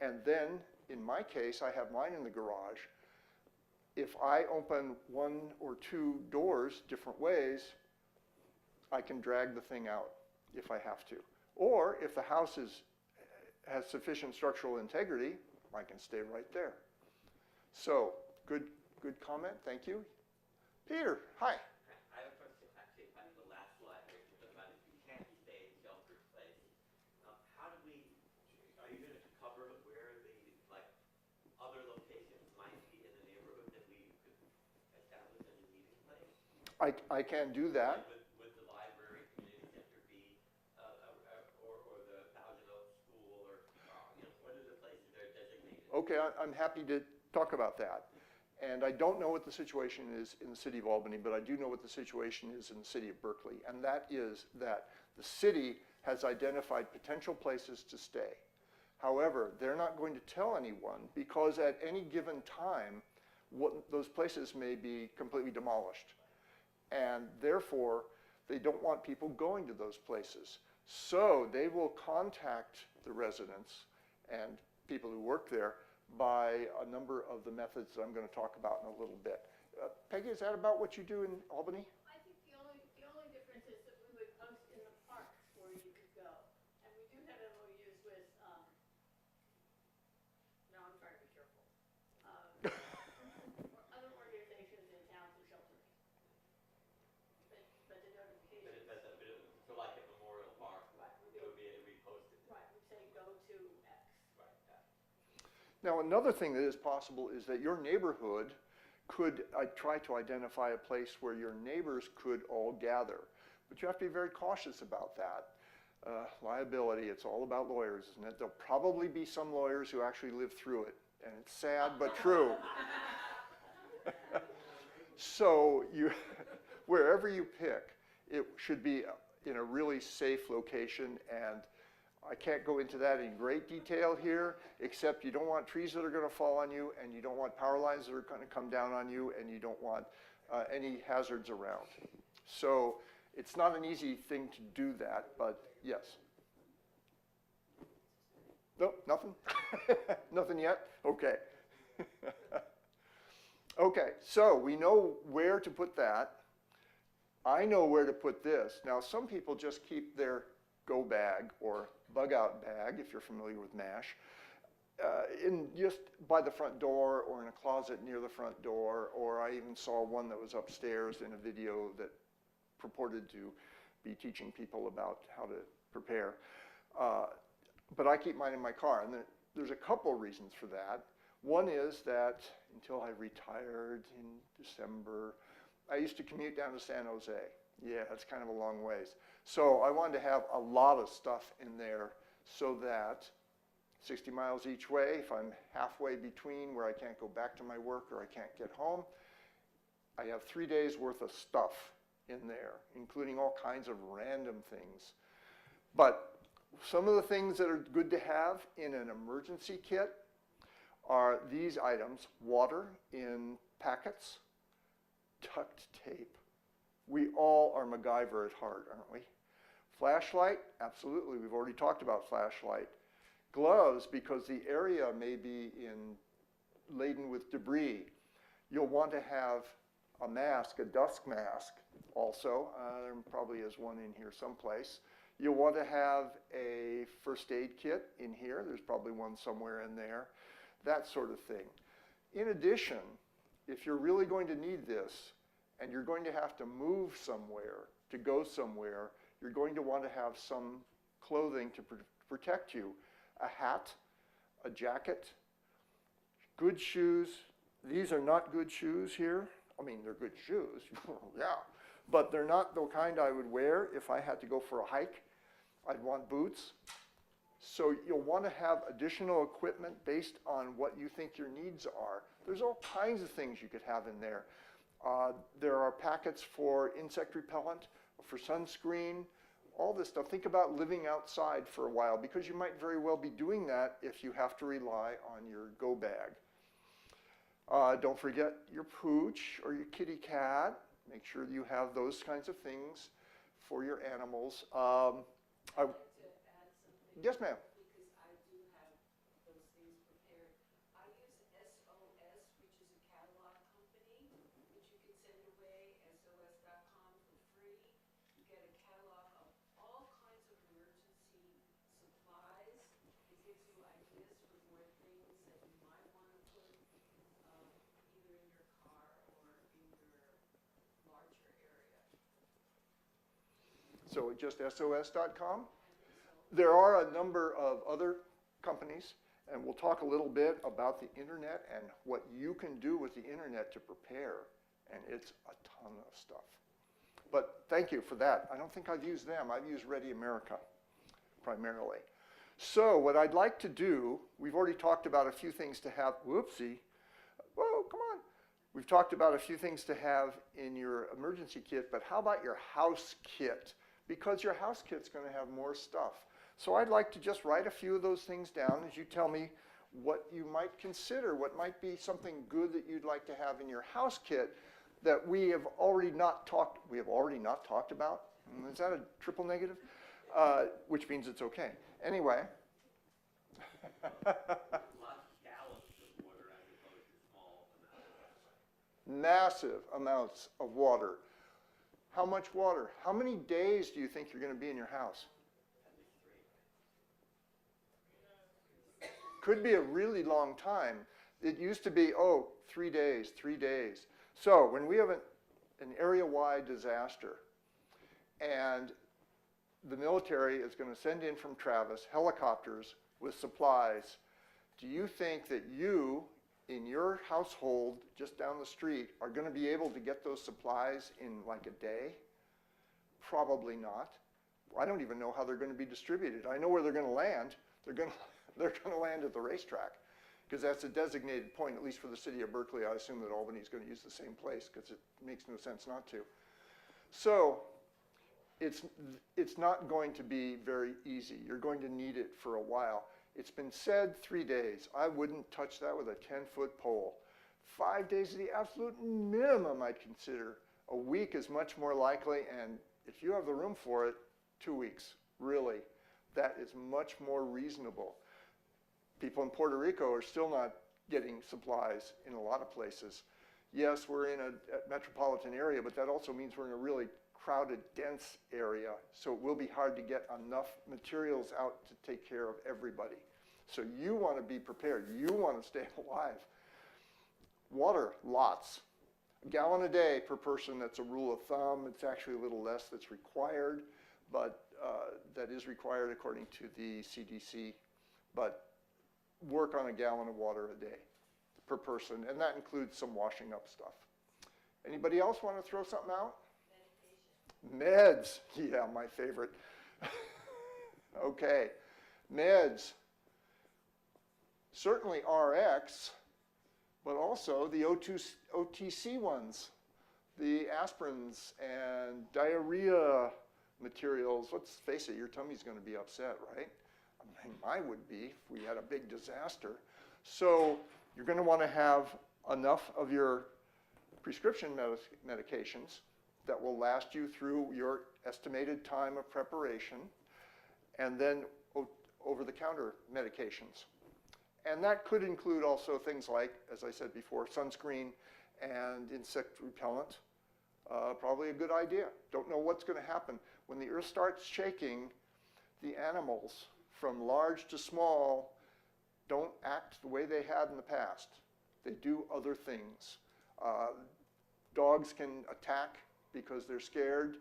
[SPEAKER 2] And then, in my case, I have mine in the garage. If I open 1 or 2 doors different ways, I can drag the thing out if I have to. Or if the house has sufficient structural integrity, I can stay right there. So, good comment, thank you. Peter, hi.
[SPEAKER 6] I have a question actually on the last slide where you talked about if you can't stay in sheltered place. Are you going to cover where the other locations might be in the neighborhood that we could establish as a meeting place?
[SPEAKER 2] I can do that.
[SPEAKER 6] Would the library, community center be, or the Thousand Oaks School, or what are the places that are designated?
[SPEAKER 2] Okay, I'm happy to talk about that. And I don't know what the situation is in the city of Albany, but I do know what the situation is in the city of Berkeley. And that is that the city has identified potential places to stay. However, they're not going to tell anyone because at any given time, those places may be completely demolished. And therefore, they don't want people going to those places. So they will contact the residents and people who work there by a number of the methods that I'm going to talk about in a little bit. Peggy, is that about what you do in Albany?
[SPEAKER 3] I think the only difference is that we would post in the parks where you could go. And we do have MOUs with
[SPEAKER 2] Now, another thing that is possible is that your neighborhood could try to identify a place where your neighbors could all gather. But you have to be very cautious about that. Liability, it's all about lawyers, isn't it? There'll probably be some lawyers who actually live through it, and it's sad but true. So wherever you pick, it should be in a really safe location, and I can't go into that in great detail here, except you don't want trees that are going to fall on you, and you don't want power lines that are going to come down on you, and you don't want any hazards around. So it's not an easy thing to do that, but yes. Nope, nothing? Nothing yet? Okay. Okay, so we know where to put that. I know where to put this. Now, some people just keep their go bag or bug out bag, if you're familiar with MASH, in just by the front door or in a closet near the front door, or I even saw one that was upstairs in a video that purported to be teaching people about how to prepare. But I keep mine in my car, and there's a couple reasons for that. One is that until I retired in December, I used to commute down to San Jose. Yeah, it's kind of a long ways. So I wanted to have a lot of stuff in there so that 60 miles each way, if I'm halfway between where I can't go back to my work or I can't get home, I have 3 days worth of stuff in there, including all kinds of random things. But some of the things that are good to have in an emergency kit are these items: water in packets, duct tape. We all are MacGyver at heart, aren't we? Flashlight, absolutely. We've already talked about flashlight. Gloves, because the area may be laden with debris. You'll want to have a mask, a dust mask also. There probably is one in here someplace. You'll want to have a first aid kit in here. There's probably one somewhere in there. That sort of thing. In addition, if you're really going to need this, and you're going to have to move somewhere, to go somewhere, you're going to want to have some clothing to protect you. A hat, a jacket, good shoes. These are not good shoes here. I mean, they're good shoes, yeah, but they're not the kind I would wear if I had to go for a hike. I'd want boots. So you'll want to have additional equipment based on what you think your needs are. There's all kinds of things you could have in there. There are packets for insect repellent, for sunscreen, all this stuff. Think about living outside for a while, because you might very well be doing that if you have to rely on your go bag. Don't forget your pooch or your kitty cat. Make sure you have those kinds of things for your animals. Yes, ma'am.
[SPEAKER 5] Because I do have those things prepared. I use SOS, which is a catalog company, which you can send away, SOS.com for free. You get a catalog of all kinds of emergency supplies. It gives you ideas for more things that you might want to put either in your car or in your larger area.
[SPEAKER 2] So just SOS.com? There are a number of other companies, and we'll talk a little bit about the internet and what you can do with the internet to prepare, and it's a ton of stuff. But thank you for that. I don't think I've used them. I've used Ready America primarily. So what I'd like to do, we've already talked about a few things to have, whoopsie, whoa, come on. We've talked about a few things to have in your emergency kit, but how about your house kit? Because your house kit's going to have more stuff. So I'd like to just write a few of those things down as you tell me what you might consider, what might be something good that you'd like to have in your house kit that we have already not talked about. Is that a triple negative? Which means it's okay. Anyway.
[SPEAKER 6] Lots of gallons of water as opposed to small amounts.
[SPEAKER 2] Massive amounts of water. How much water? How many days do you think you're going to be in your house? Could be a really long time. It used to be, 3 days, 3 days. So when we have an area-wide disaster and the military is going to send in from Travis helicopters with supplies, Do you think that you, in your household just down the street, are going to be able to get those supplies in like a day? Probably not. I don't even know how they're going to be distributed. I know where they're going to land. They're going to land at the racetrack, because that's a designated point, at least for the city of Berkeley. I assume that Albany is going to use the same place, because it makes no sense not to. So it's not going to be very easy. You're going to need it for a while. It's been said 3 days. I wouldn't touch that with a 10-foot pole. 5 days is the absolute minimum I'd consider. A week is much more likely, and if you have the room for it, 2 weeks, really. That is much more reasonable. People in Puerto Rico are still not getting supplies in a lot of places. Yes, we're in a metropolitan area, but that also means we're in a really crowded, dense area, so it will be hard to get enough materials out to take care of everybody. So you want to be prepared. You want to stay alive. Water, lots. A gallon a day per person, that's a rule of thumb. It's actually a little less that's required, but that is required according to the CDC. But work on a gallon of water a day per person, and that includes some washing up stuff. Anybody else want to throw something out? Meds, yeah, my favorite. Okay, meds. Certainly RX, but also the OTC ones, the aspirins and diarrhea materials. Let's face it, your tummy's going to be upset, right? I mean, mine would be if we had a big disaster. So you're going to want to have enough of your prescription medications that will last you through your estimated time of preparation, and then over-the-counter medications. And that could include also things like, as I said before, sunscreen and insect repellent. Probably a good idea. Don't know what's going to happen. When the earth starts shaking, the animals, from large to small, don't act the way they had in the past. They do other things. Dogs can attack because they're scared.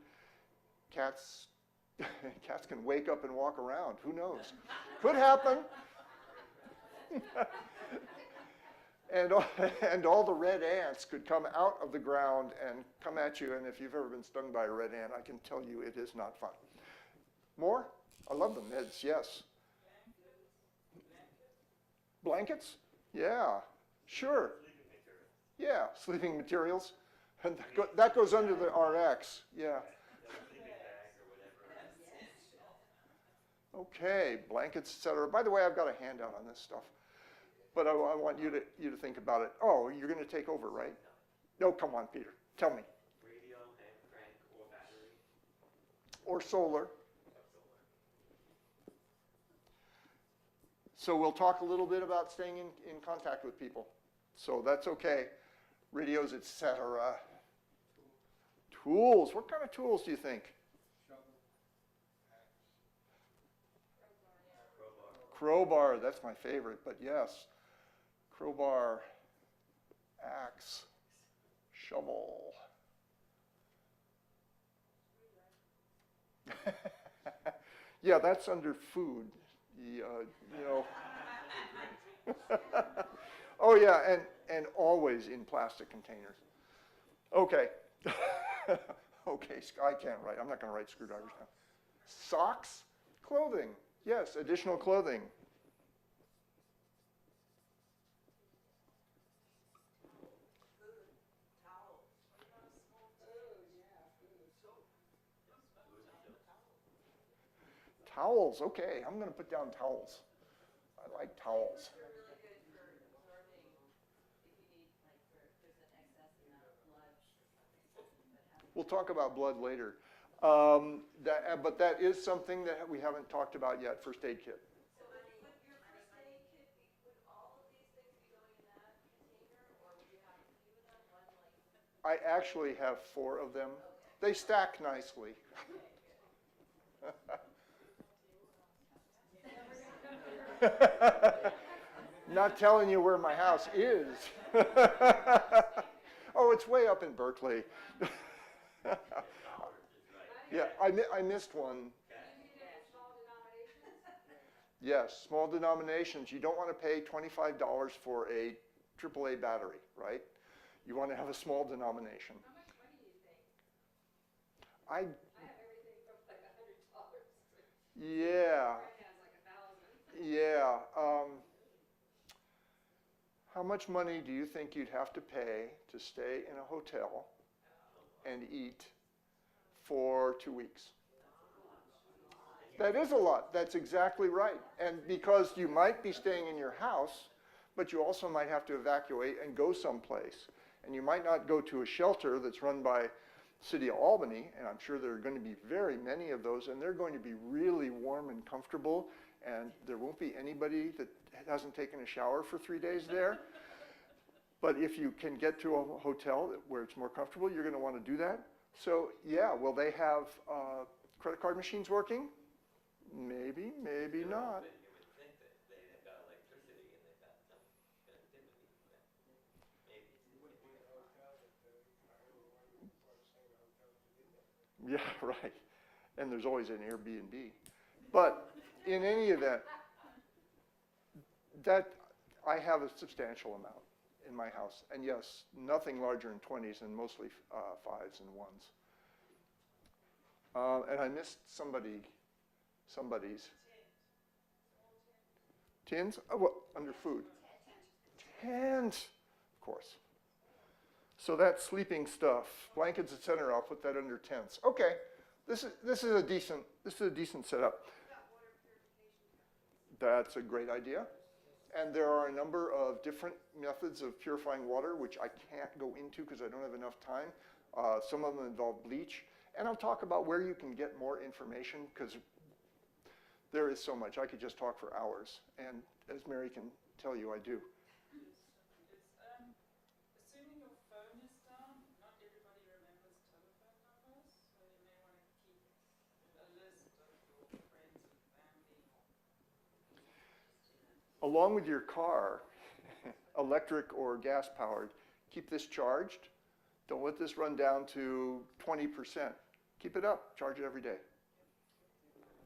[SPEAKER 2] Cats can wake up and walk around. Who knows? Could happen. And all the red ants could come out of the ground and come at you. And if you've ever been stung by a red ant, I can tell you it is not fun. More? I love the meds, yes. Blankets? Yeah, sure. Yeah, sleeping materials. And that goes under the RX, yeah. Okay, blankets, etc. By the way, I've got a handout on this stuff, but I want you to think about it. Oh, you're going to take over, right? No, come on, Peter. Tell me.
[SPEAKER 6] Radio, hand crank, or battery.
[SPEAKER 2] Or solar. So we'll talk a little bit about staying in contact with people. So that's okay. Radios, etc. Tools. What kind of tools do you think? Crowbar, that's my favorite, but yes. Crowbar, axe, shovel. Yeah, that's under food. You know. Oh yeah, and always in plastic containers. Okay. Okay, I can't write. I'm not going to write screwdrivers now. Socks, clothing. Yes, additional clothing. Towels, okay, I'm going to put down towels. I like towels.
[SPEAKER 1] They're really good for absorbing if you need, like, if there's an excess amount of blood or something.
[SPEAKER 2] We'll talk about blood later. But that is something that we haven't talked about yet, first aid kit.
[SPEAKER 3] So would your first aid kit would all of these things be going in that container, or would you have a few of them, one like?
[SPEAKER 2] I actually have 4 of them. They stack nicely. Not telling you where my house is. Oh, it's way up in Berkeley. Yeah, I missed one. Yes, small denominations. You don't want to pay $25 for a AAA battery, right? You want to have a small denomination.
[SPEAKER 5] How much money do you think?
[SPEAKER 2] I,
[SPEAKER 5] I have everything from like $100.
[SPEAKER 2] yeah,
[SPEAKER 5] Friend has like 1,000.
[SPEAKER 2] yeah. How much money do you think you'd have to pay to stay in a hotel and eat for 2 weeks? That is a lot. That's exactly right. And because you might be staying in your house, but you also might have to evacuate and go someplace. And you might not go to a shelter that's run by City of Albany, and I'm sure there are going to be very many of those, and they're going to be really warm and comfortable, and there won't be anybody that hasn't taken a shower for 3 days there. But if you can get to a hotel where it's more comfortable, you're going to want to do that. So yeah, will they have credit card machines working? Maybe, maybe not.
[SPEAKER 6] But you would think that they've got electricity and they've got some connectivity, but maybe.
[SPEAKER 2] Yeah, right. And there's always an Airbnb. But in any event, that I have a substantial amount in my house. And yes, nothing larger than 20s and mostly 5s and 1s. And I missed somebody's. Tins? Oh, well, under food. Tins, of course. So that's sleeping stuff, blankets, etc. I'll put that under tents. Okay, this is a decent setup. That's a great idea. And there are a number of different methods of purifying water, which I can't go into because I don't have enough time. Some of them involve bleach. And I'll talk about where you can get more information because there is so much. I could just talk for hours. And as Mary can tell you, I do.
[SPEAKER 7] Assuming your phone is down, not everybody remembers telephone numbers, so you may want to keep a list of your friends and family.
[SPEAKER 2] Along with your car, electric or gas powered, keep this charged. Don't let this run down to 20%. Keep it up, charge it every day.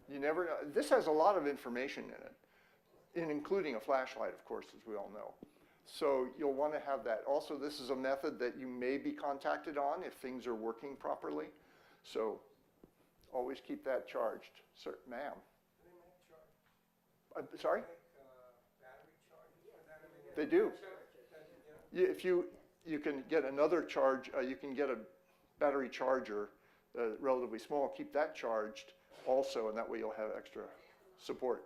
[SPEAKER 2] You never know. This has a lot of information in it, including a flashlight, of course, as we all know. So you'll want to have that. Also, this is a method that you may be contacted on if things are working properly. So always keep that charged. Sir, ma'am. Sorry? They do. If you can get another charge, you can get a battery charger, relatively small, keep that charged also, and that way you'll have extra support.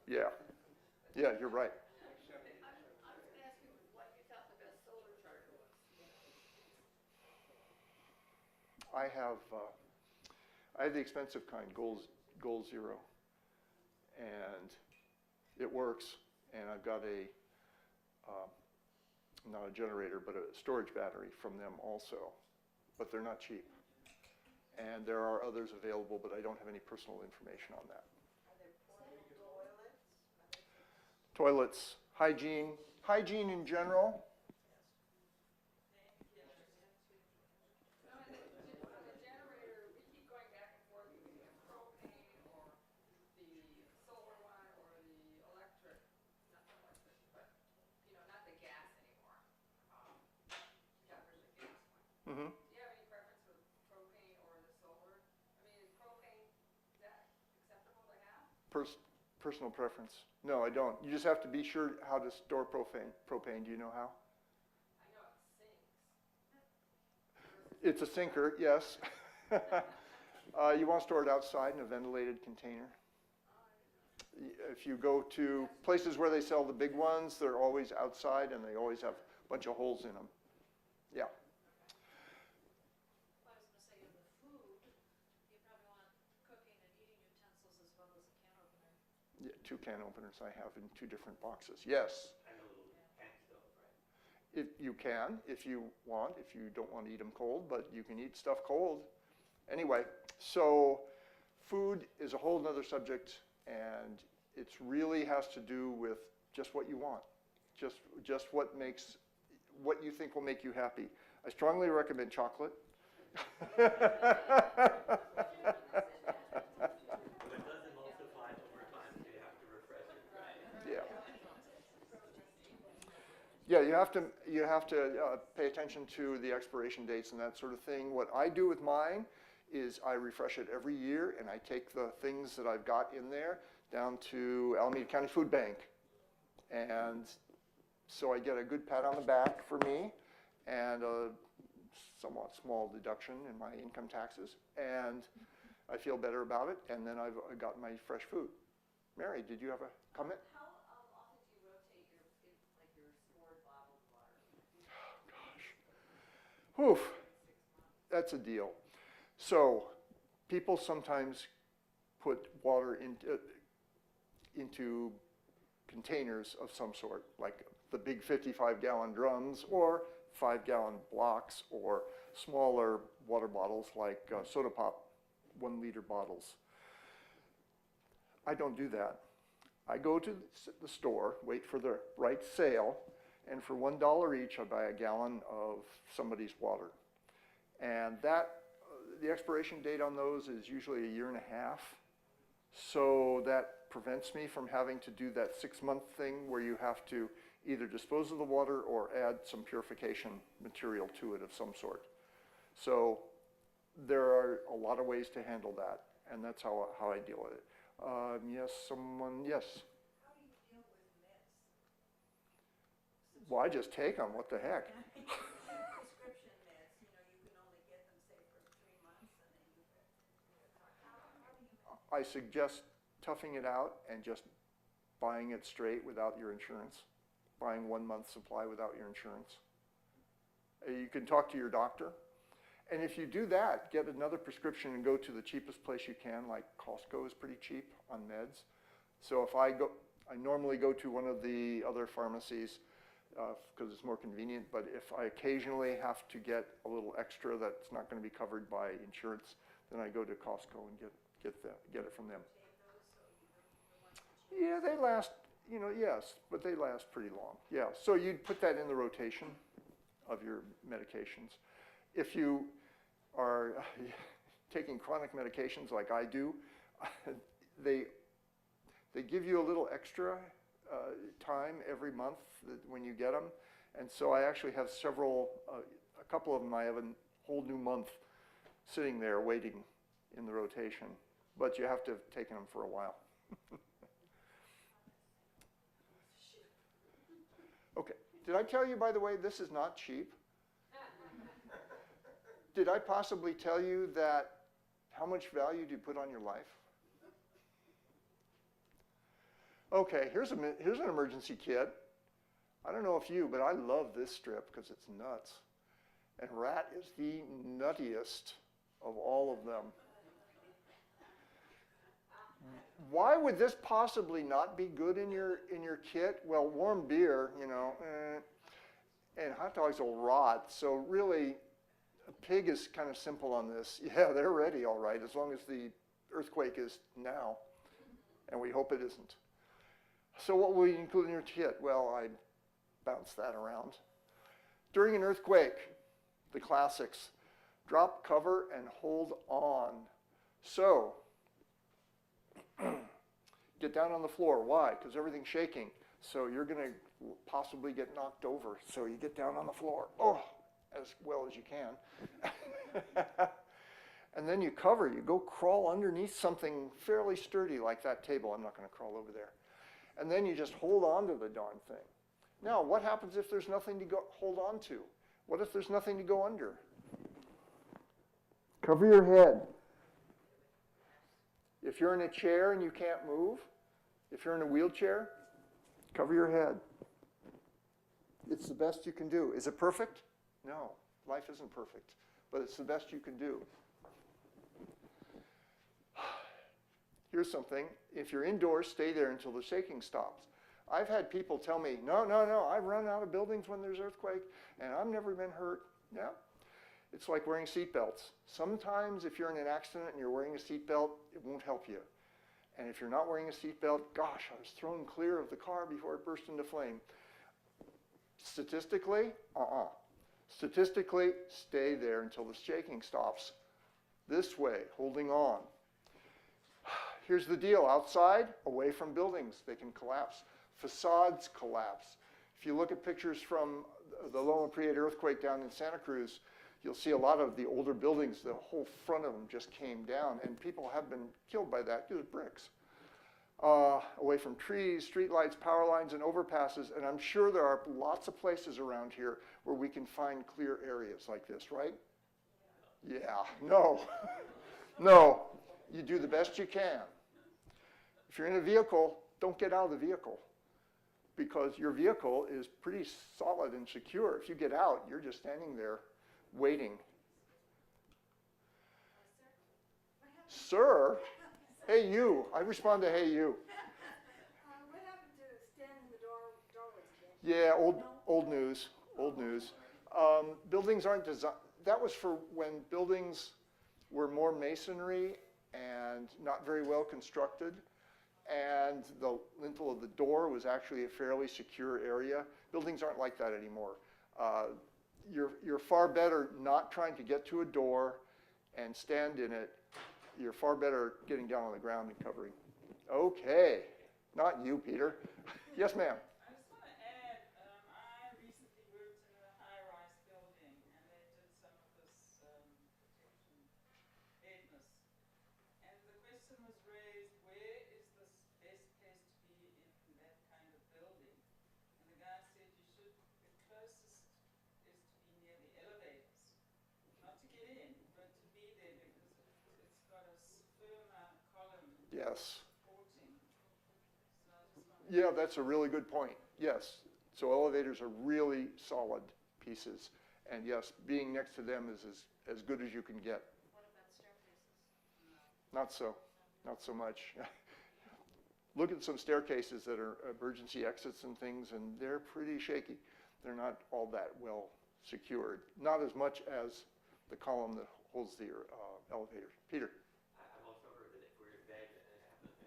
[SPEAKER 2] Yeah. Yeah, you're right.
[SPEAKER 5] I was going to ask you what you thought the best solar charger was.
[SPEAKER 2] I have the expensive kind, Gold Zero, and it works. And I've got not a generator, but a storage battery from them also, but they're not cheap. And there are others available, but I don't have any personal information on that.
[SPEAKER 3] Are there portable toilets?
[SPEAKER 2] Toilets, hygiene in general.
[SPEAKER 5] On the generator, we keep going back and forth between the propane or the solar one or the electric, not the electric, but, not the gas anymore. Got rid of the gas one.
[SPEAKER 2] Mm-hmm.
[SPEAKER 5] Do you have any preference for propane or the solar? I mean, is propane, is that acceptable to have?
[SPEAKER 2] Personal preference. No, I don't. You just have to be sure how to store propane. Do you know how?
[SPEAKER 5] I know it sinks.
[SPEAKER 2] It's a sinker, yes. You want to store it outside in a ventilated container. If you go to places where they sell the big ones, they're always outside and they always have a bunch of holes in them. Yeah.
[SPEAKER 3] Well, I was going to say, in the food, you probably want cooking and eating utensils as well as a can opener.
[SPEAKER 2] Yeah, 2 can openers I have in 2 different boxes. Yes.
[SPEAKER 6] And a little pan stove, right?
[SPEAKER 2] If you can, if you want, if you don't want to eat them cold, but you can eat stuff cold. Anyway, so food is a whole nother subject, and it really has to do with just what you want, just what you think will make you happy. I strongly recommend chocolate.
[SPEAKER 6] But it does emulsify over time, so you have to refresh it
[SPEAKER 2] Yeah, you have to pay attention to the expiration dates and that sort of thing. What I do with mine is I refresh it every year, and I take the things that I've got in there down to Alameda County Food Bank. And so I get a good pat on the back for me and a somewhat small deduction in my income taxes. And I feel better about it, and then I've got my fresh food. Mary, did you have a comment?
[SPEAKER 3] How often do you rotate your stored bottled water?
[SPEAKER 2] Oof, that's a deal. So people sometimes put water into containers of some sort, like the big 55-gallon drums or 5-gallon blocks or smaller water bottles like soda pop 1-liter bottles. I don't do that. I go to the store, wait for the right sale, and for $1 each, I buy a gallon of somebody's water. And that, the expiration date on those is usually 1.5 years. So that prevents me from having to do that 6-month thing where you have to either dispose of the water or add some purification material to it of some sort. So there are a lot of ways to handle that, and that's how I deal with it. Yes, someone, yes?
[SPEAKER 3] How do you deal with meds?
[SPEAKER 2] Well, I just take them, what the heck?
[SPEAKER 3] Prescription meds, you can only get them, say, for 3 months, and then how do you manage?
[SPEAKER 2] I suggest toughing it out and just buying it straight without your insurance. Buying 1 month's supply without your insurance. You can talk to your doctor. And if you do that, get another prescription and go to the cheapest place you can, like Costco is pretty cheap on meds. So if I normally go to one of the other pharmacies because it's more convenient, but if I occasionally have to get a little extra that's not going to be covered by insurance, then I go to Costco and get it from them. Yeah, they last, yes, but they last pretty long. Yeah, so you'd put that in the rotation of your medications. If you are taking chronic medications like I do, they give you a little extra time every month when you get them. And so I actually have a couple of them, I have a whole new month sitting there waiting in the rotation. But you have to have taken them for a while. Okay, did I tell you, by the way, this is not cheap? Did I possibly tell you that how much value do you put on your life? Okay, here's an emergency kit. I don't know if you, but I love this strip because it's nuts. And rat is the nuttiest of all of them. Why would this possibly not be good in your kit? Well, warm beer, and hot dogs will rot. So really, a pig is kind of simple on this. Yeah, they're ready all right, as long as the earthquake is now, and we hope it isn't. So what will you include in your kit? Well, I bounce that around. During an earthquake, the classics, drop, cover, and hold on. So, get down on the floor. Why? Because everything's shaking. So you're going to possibly get knocked over. So you get down on the floor. Oh, as well as you can. And then you cover. You go crawl underneath something fairly sturdy like that table. I'm not going to crawl over there. And then you just hold on to the darn thing. Now, what happens if there's nothing to hold on to? What if there's nothing to go under? Cover your head. If you're in a chair and you can't move, if you're in a wheelchair, cover your head. It's the best you can do. Is it perfect? No, life isn't perfect, but it's the best you can do. Here's something. If you're indoors, stay there until the shaking stops. I've had people tell me, no, I've run out of buildings when there's earthquake, and I've never been hurt. Yeah. It's like wearing seatbelts. Sometimes if you're in an accident and you're wearing a seatbelt, it won't help you. And if you're not wearing a seatbelt, gosh, I was thrown clear of the car before it burst into flame. Statistically, Statistically, stay there until the shaking stops. This way, holding on. Here's the deal. Outside, away from buildings, they can collapse. Facades collapse. If you look at pictures from the Loma Prieta earthquake down in Santa Cruz, you'll see a lot of the older buildings, the whole front of them just came down, and people have been killed by that because of bricks. Away from trees, streetlights, power lines, and overpasses, and I'm sure there are lots of places around here where we can find clear areas like this, right? Yeah, no, no, you do the best you can. If you're in a vehicle, don't get out of the vehicle, because your vehicle is pretty solid and secure. If you get out, you're just standing there waiting. Sir? Hey, you. I respond to hey, you.
[SPEAKER 3] What happened to standing in the doorways again?
[SPEAKER 2] Yeah, old news, old news. Buildings aren't designed, that was for when buildings were more masonry and not very well constructed, and the lintel of the door was actually a fairly secure area. Buildings aren't like that anymore. You're far better not trying to get to a door and stand in it. You're far better getting down on the ground and covering. Okay, not you, Peter. Yes, ma'am.
[SPEAKER 7] I just want to add, I recently worked in a high-rise building, and they did some of this protection preparedness. And the question was raised, where is the best place to be in that kind of building? And the guy said the closest is to be near the elevators. Not to get in, but to be there because it's got a firmer column
[SPEAKER 2] Yes.
[SPEAKER 7] supporting. So I just want
[SPEAKER 2] Yeah, that's a really good point. Yes. So elevators are really solid pieces. And yes, being next to them is as good as you can get.
[SPEAKER 3] What about staircases?
[SPEAKER 2] Not so. Not so much. Look at some staircases that are emergency exits and things, and they're pretty shaky. They're not all that well secured. Not as much as the column that holds the elevator. Peter?
[SPEAKER 6] I've also heard that if we're in bed and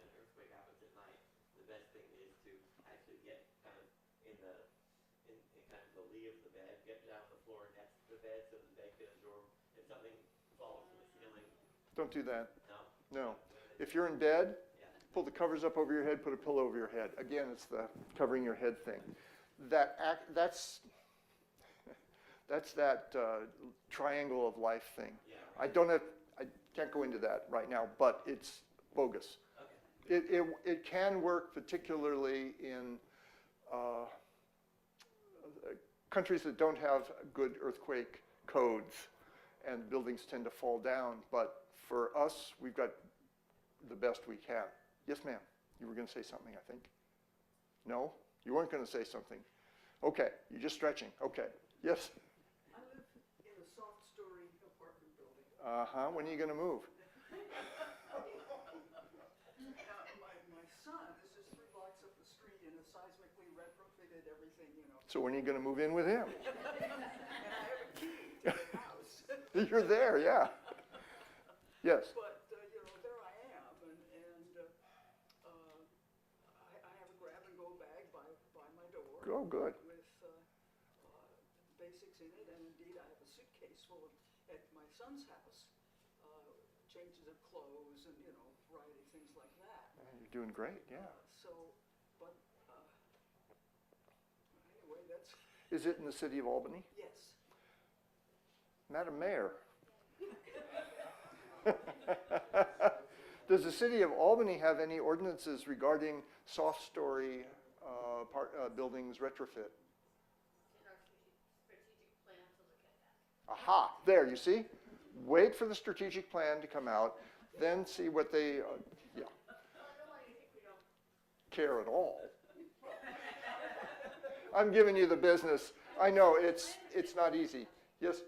[SPEAKER 6] an earthquake happens at night, the best thing is to actually get kind of in kind of the lee of the bed, get down on the floor next to the bed so the bed can absorb. If something falls from the ceiling,
[SPEAKER 2] Don't do that.
[SPEAKER 6] no.
[SPEAKER 2] No. If you're in bed,
[SPEAKER 6] Yeah.
[SPEAKER 2] pull the covers up over your head, put a pillow over your head. Again, it's the covering your head thing. That's that triangle of life thing.
[SPEAKER 6] Yeah.
[SPEAKER 2] I can't go into that right now, but it's bogus.
[SPEAKER 6] Okay.
[SPEAKER 2] It can work particularly in countries that don't have good earthquake codes, and buildings tend to fall down. But for us, we've got the best we can. Yes, ma'am. You were going to say something, I think. No? You weren't going to say something. Okay. You're just stretching. Okay. Yes?
[SPEAKER 8] I live in a soft-story apartment building.
[SPEAKER 2] Uh-huh. When are you going to move?
[SPEAKER 8] My son is just 3 blocks up the street and has seismically retrofitted everything, you know.
[SPEAKER 2] So when are you going to move in with him?
[SPEAKER 8] And I have a key to the house.
[SPEAKER 2] You're there, yeah. Yes.
[SPEAKER 8] But, you know, there I am, and I have a grab-and-go bag by my door.
[SPEAKER 2] Oh, good.
[SPEAKER 8] With basics in it, and indeed I have a suitcase full of, at my son's house, changes of clothes and, you know, variety of things like that.
[SPEAKER 2] You're doing great, yeah.
[SPEAKER 8] But anyway, that's,
[SPEAKER 2] Is it in the city of Albany?
[SPEAKER 8] yes.
[SPEAKER 2] Madam Mayor. Does the city of Albany have any ordinances regarding soft-story buildings retrofit?
[SPEAKER 3] In our strategic plan to look at that.
[SPEAKER 2] Aha, there, you see? Wait for the strategic plan to come out, then see what they, yeah,
[SPEAKER 3] Well, I don't want you to think we don't.
[SPEAKER 2] care at all. I'm giving you the business. I know, it's not easy. Yes?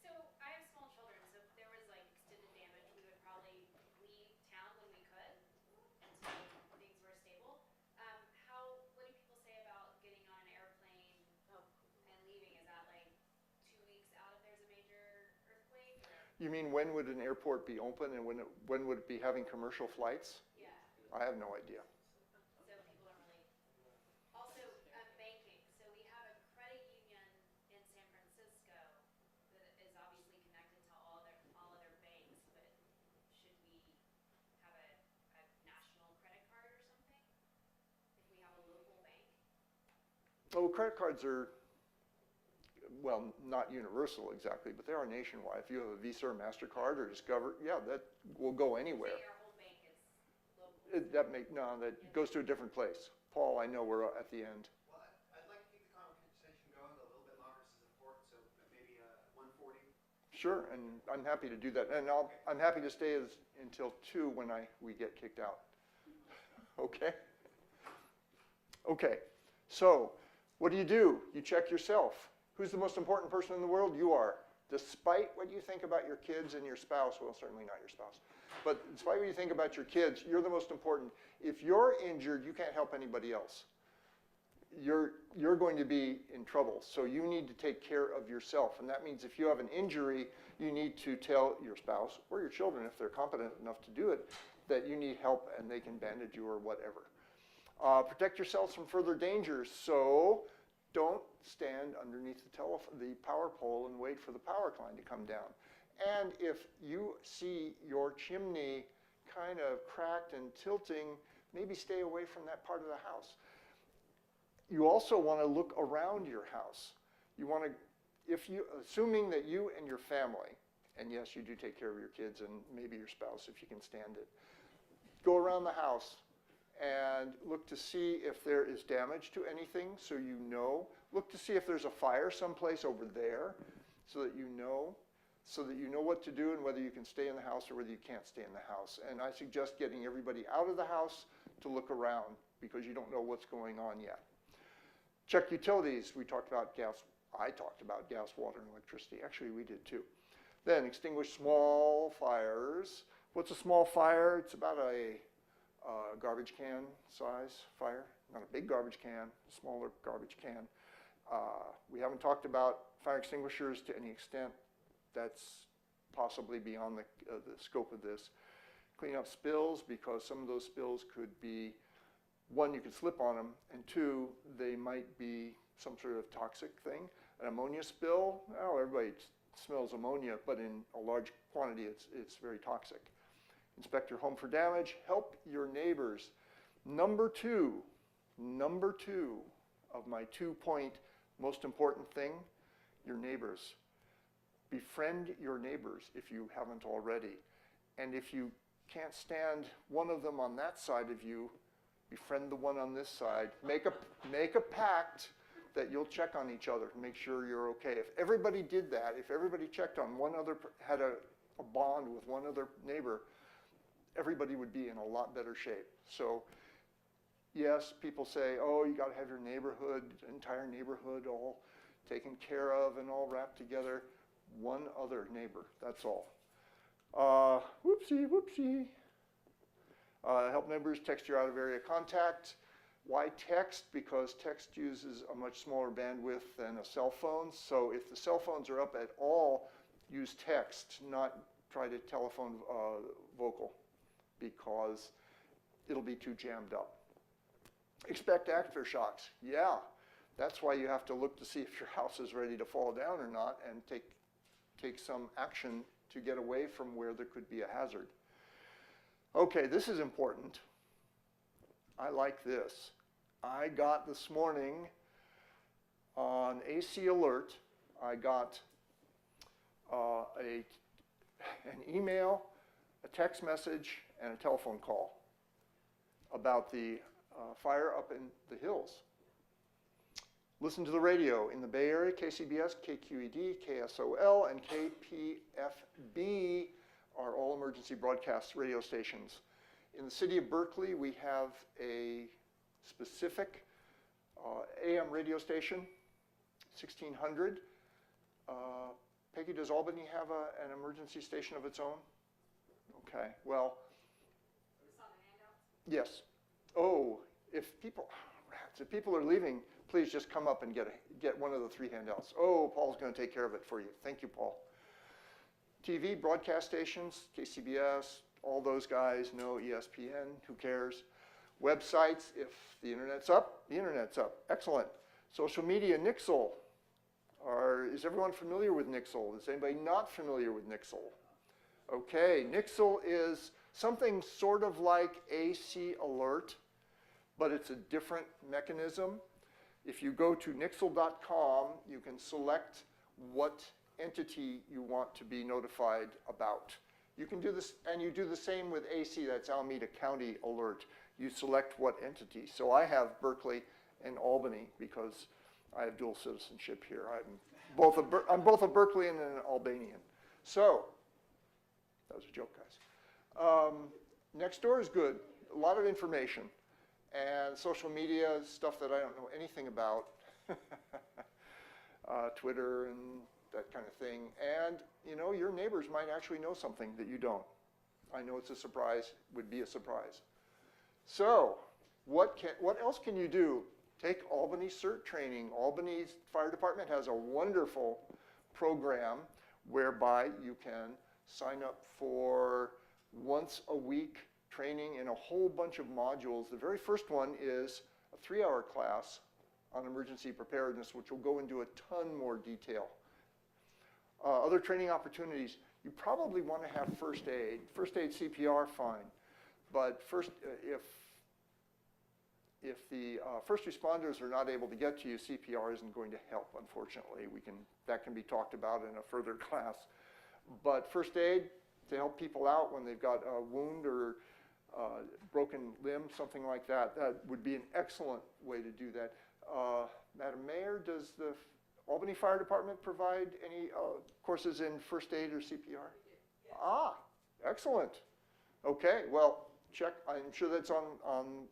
[SPEAKER 9] So I have small children, so if there was like extended damage, we would probably leave town when we could until things were stable. What do people say about getting on an airplane and leaving? Is that like 2 weeks out if there's a major earthquake? Or?
[SPEAKER 2] You mean when would an airport be open and when would it be having commercial flights?
[SPEAKER 9] Yeah,
[SPEAKER 2] I have no idea.
[SPEAKER 9] so people don't really. Also, banking. So we have a credit union in San Francisco that is obviously connected to all other banks, but should we have a national credit card or something if we have a local bank?
[SPEAKER 2] Oh, credit cards are, well, not universal exactly, but they are nationwide. If you have a Visa or MasterCard or Discover, yeah, that will go anywhere.
[SPEAKER 9] Say your whole bank is local.
[SPEAKER 2] That goes to a different place. Paul, I know we're at the end.
[SPEAKER 4] Well, I'd like to keep the conversation going a little bit longer. This is important, so maybe 1:40.
[SPEAKER 2] Sure, and I'm happy to do that. And I'm happy to stay until 2 when we get kicked out. Okay? Okay, so what do? You check yourself. Who's the most important person in the world? You are. Despite what you think about your kids and your spouse, well, certainly not your spouse, but despite what you think about your kids, you're the most important. If you're injured, you can't help anybody else. You're going to be in trouble, so you need to take care of yourself. And that means if you have an injury, you need to tell your spouse or your children, if they're competent enough to do it, that you need help and they can bandage you or whatever. Protect yourselves from further dangers, so don't stand underneath the power pole and wait for the power line to come down. And if you see your chimney kind of cracked and tilting, maybe stay away from that part of the house. You also want to look around your house. You want to, assuming that you and your family, and yes, you do take care of your kids and maybe your spouse if you can stand it, go around the house and look to see if there is damage to anything, so you know. Look to see if there's a fire someplace over there, so that you know what to do and whether you can stay in the house or whether you can't stay in the house. And I suggest getting everybody out of the house to look around, because you don't know what's going on yet. Check utilities. I talked about gas, water, and electricity. Actually, we did too. Then extinguish small fires. What's a small fire? It's about a garbage can size fire. Not a big garbage can, a smaller garbage can. We haven't talked about fire extinguishers to any extent. That's possibly beyond the scope of this. Clean up spills, because some of those spills could be, one, you could slip on them, and two, they might be some sort of toxic thing. An ammonia spill, everybody smells ammonia, but in a large quantity, it's very toxic. Inspect your home for damage. Help your neighbors. Number two of my 2-point most important thing, your neighbors. Befriend your neighbors if you haven't already. And if you can't stand one of them on that side of you, befriend the one on this side. Make a pact that you'll check on each other to make sure you're okay. If everybody did that, if everybody checked on one other, had a bond with one other neighbor, everybody would be in a lot better shape. So yes, people say, oh, you got to have your entire neighborhood all taken care of and all wrapped together. One other neighbor, that's all. Whoopsie. Help neighbors text your out-of-area contact. Why text? Because text uses a much smaller bandwidth than a cell phone. So if the cell phones are up at all, use text, not try to telephone vocal, because it'll be too jammed up. Expect aftershocks. Yeah, that's why you have to look to see if your house is ready to fall down or not, and take some action to get away from where there could be a hazard. Okay, this is important. I like this. I got this morning on AC Alert, I got an email, a text message, and a telephone call about the fire up in the hills. Listen to the radio in the Bay Area, KCBS, KQED, KSOL, and KPFB are all emergency broadcast radio stations. In the city of Berkeley, we have a specific AM radio station, 1600. Peggy, does Albany have an emergency station of its own? Okay, well.
[SPEAKER 5] It's on the handouts?
[SPEAKER 2] Yes. Oh, if people are leaving, please just come up and get one of the 3 handouts. Oh, Paul's going to take care of it for you. Thank you, Paul. TV, broadcast stations, KCBS, all those guys know ESPN, who cares? Websites, if the internet's up, the internet's up. Excellent. Social media, Nixle. Is everyone familiar with Nixle? Is anybody not familiar with Nixle? Okay, Nixle is something sort of like AC Alert, but it's a different mechanism. If you go to nixle.com, you can select what entity you want to be notified about. You can do this, and you do the same with AC, that's Alameda County Alert. You select what entity. So I have Berkeley and Albany because I have dual citizenship here. I'm both a Berkeleyan and an Albanian. So, that was a joke, guys. Next door is good. A lot of information. And social media, stuff that I don't know anything about. Twitter and that kind of thing. And, you know, your neighbors might actually know something that you don't. I know it's a surprise, would be a surprise. So, what else can you do? Take Albany CERT training. Albany's fire department has a wonderful program whereby you can sign up for once a week training in a whole bunch of modules. The very first one is a 3-hour class on emergency preparedness, which will go into a ton more detail. Other training opportunities, you probably want to have first aid. First aid CPR, fine. But first, if the first responders are not able to get to you, CPR isn't going to help, unfortunately. That can be talked about in a further class. But first aid, to help people out when they've got a wound or broken limb, something like that, that would be an excellent way to do that. Madam Mayor, does the Albany Fire Department provide any courses in first aid or CPR? Ah, excellent. Okay, well, check. I'm sure that's on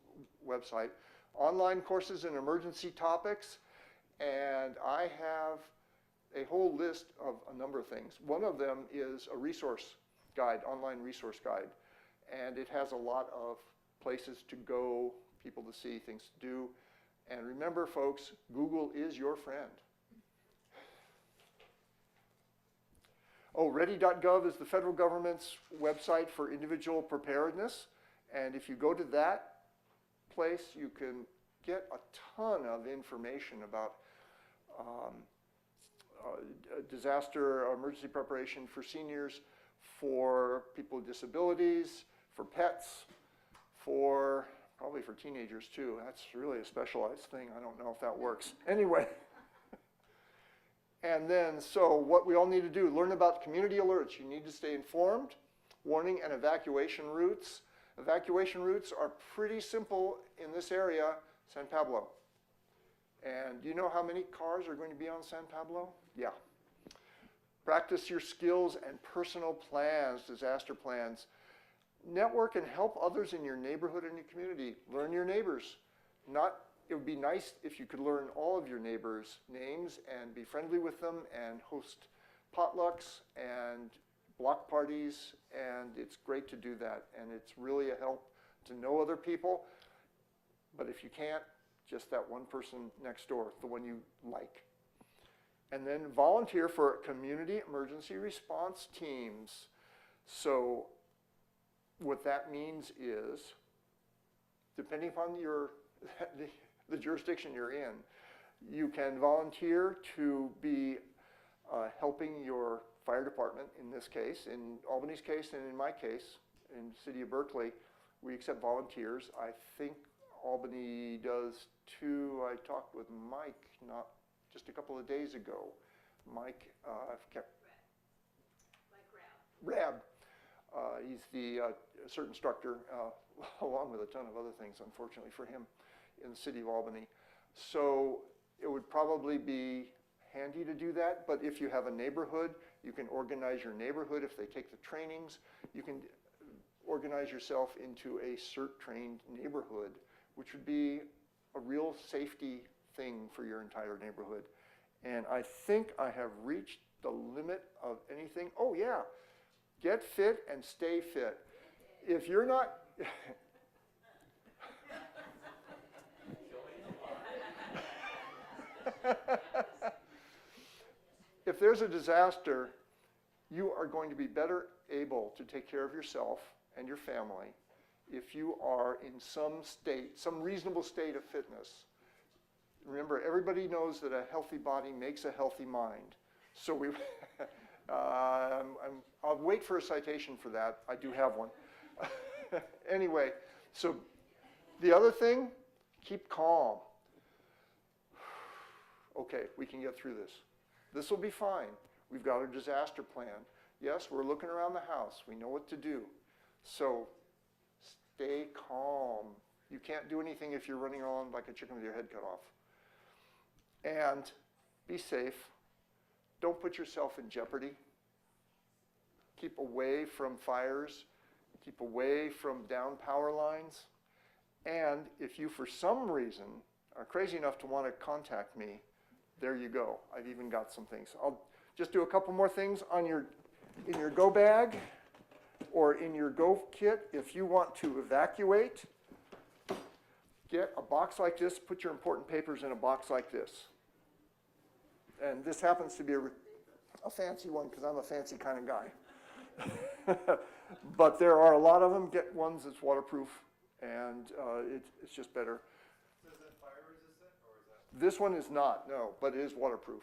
[SPEAKER 2] website. Online courses in emergency topics, and I have a whole list of a number of things. One of them is a resource guide, online resource guide, and it has a lot of places to go, people to see, things to do. And remember, folks, Google is your friend. Oh, ready.gov is the federal government's website for individual preparedness. And if you go to that place, you can get a ton of information about disaster emergency preparation for seniors, for people with disabilities, for pets, probably for teenagers too. That's really a specialized thing. I don't know if that works. Anyway. And then, so what we all need to do, learn about community alerts. You need to stay informed. Warning and evacuation routes. Evacuation routes are pretty simple in this area, San Pablo. And do you know how many cars are going to be on San Pablo? Yeah. Practice your skills and personal plans, disaster plans. Network and help others in your neighborhood and your community. Learn your neighbors. It would be nice if you could learn all of your neighbors' names and be friendly with them and host potlucks and block parties, and it's great to do that. And it's really a help to know other people. But if you can't, just that one person next door, the one you like. And then volunteer for community emergency response teams. So what that means is, depending upon the jurisdiction you're in, you can volunteer to be helping your fire department, in this case, in Albany's case and in my case, in the city of Berkeley, we accept volunteers. I think Albany does too. I talked with Mike just a couple of days ago. Mike, Rab. He's the CERT instructor, along with a ton of other things, unfortunately for him, in the city of Albany. So it would probably be handy to do that, but if you have a neighborhood, you can organize your neighborhood. If they take the trainings, you can organize yourself into a CERT-trained neighborhood, which would be a real safety thing for your entire neighborhood. And I think I have reached the limit of anything. Oh yeah, get fit and stay fit. If you're not... If there's a disaster, you are going to be better able to take care of yourself and your family if you are in some reasonable state of fitness. Remember, everybody knows that a healthy body makes a healthy mind. So I'll wait for a citation for that. I do have one. Anyway, so the other thing, keep calm. okay, we can get through this. This will be fine. We've got a disaster plan. Yes, we're looking around the house. We know what to do. So stay calm. You can't do anything if you're running around like a chicken with your head cut off. And be safe. Don't put yourself in jeopardy. Keep away from fires. Keep away from down power lines. And if you, for some reason, are crazy enough to want to contact me, there you go. I've even got some things. I'll just do a couple more things on in your go bag or in your go kit. If you want to evacuate, get a box like this. Put your important papers in a box like this. And this happens to be a fancy one because I'm a fancy kind of guy. But there are a lot of them. Get ones that's waterproof, and it's just better.
[SPEAKER 4] So is that fire resistant, or is that?
[SPEAKER 2] This one is not, no, but it is waterproof.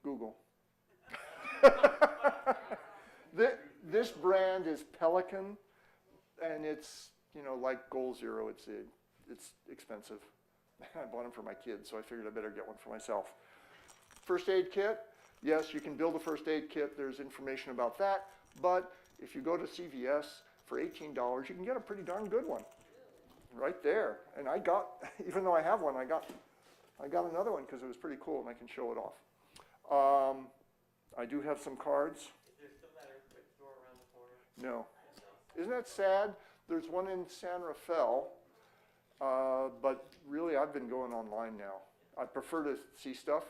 [SPEAKER 2] Google. This brand is Pelican, and it's, like Goal Zero. It's expensive. I bought them for my kids, so I figured I better get one for myself. First aid kit. Yes, you can build a first aid kit. There's information about that. But if you go to CVS for $18, you can get a pretty darn good one right there. And I got, even though I have one, I got another one because it was pretty cool and I can show it off. I do have some cards.
[SPEAKER 6] Is there still that earthquake store around the corner?
[SPEAKER 2] No. Isn't that sad? There's one in San Rafael, but really I've been going online now. I prefer to see stuff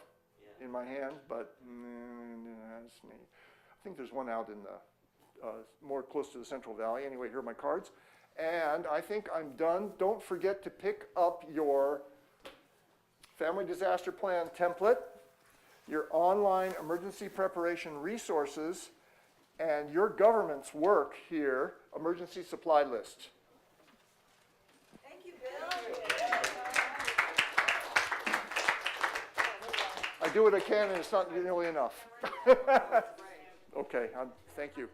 [SPEAKER 2] in my hand, but that's me. I think there's one out in the more close to the Central Valley. Anyway, here are my cards. And I think I'm done. Don't forget to pick up your Family Disaster Plan template, your online emergency preparation resources, and your government's work here, emergency supply list.
[SPEAKER 3] Thank you, Bill.
[SPEAKER 2] I do what I can, and it's not nearly enough. Okay, thank you.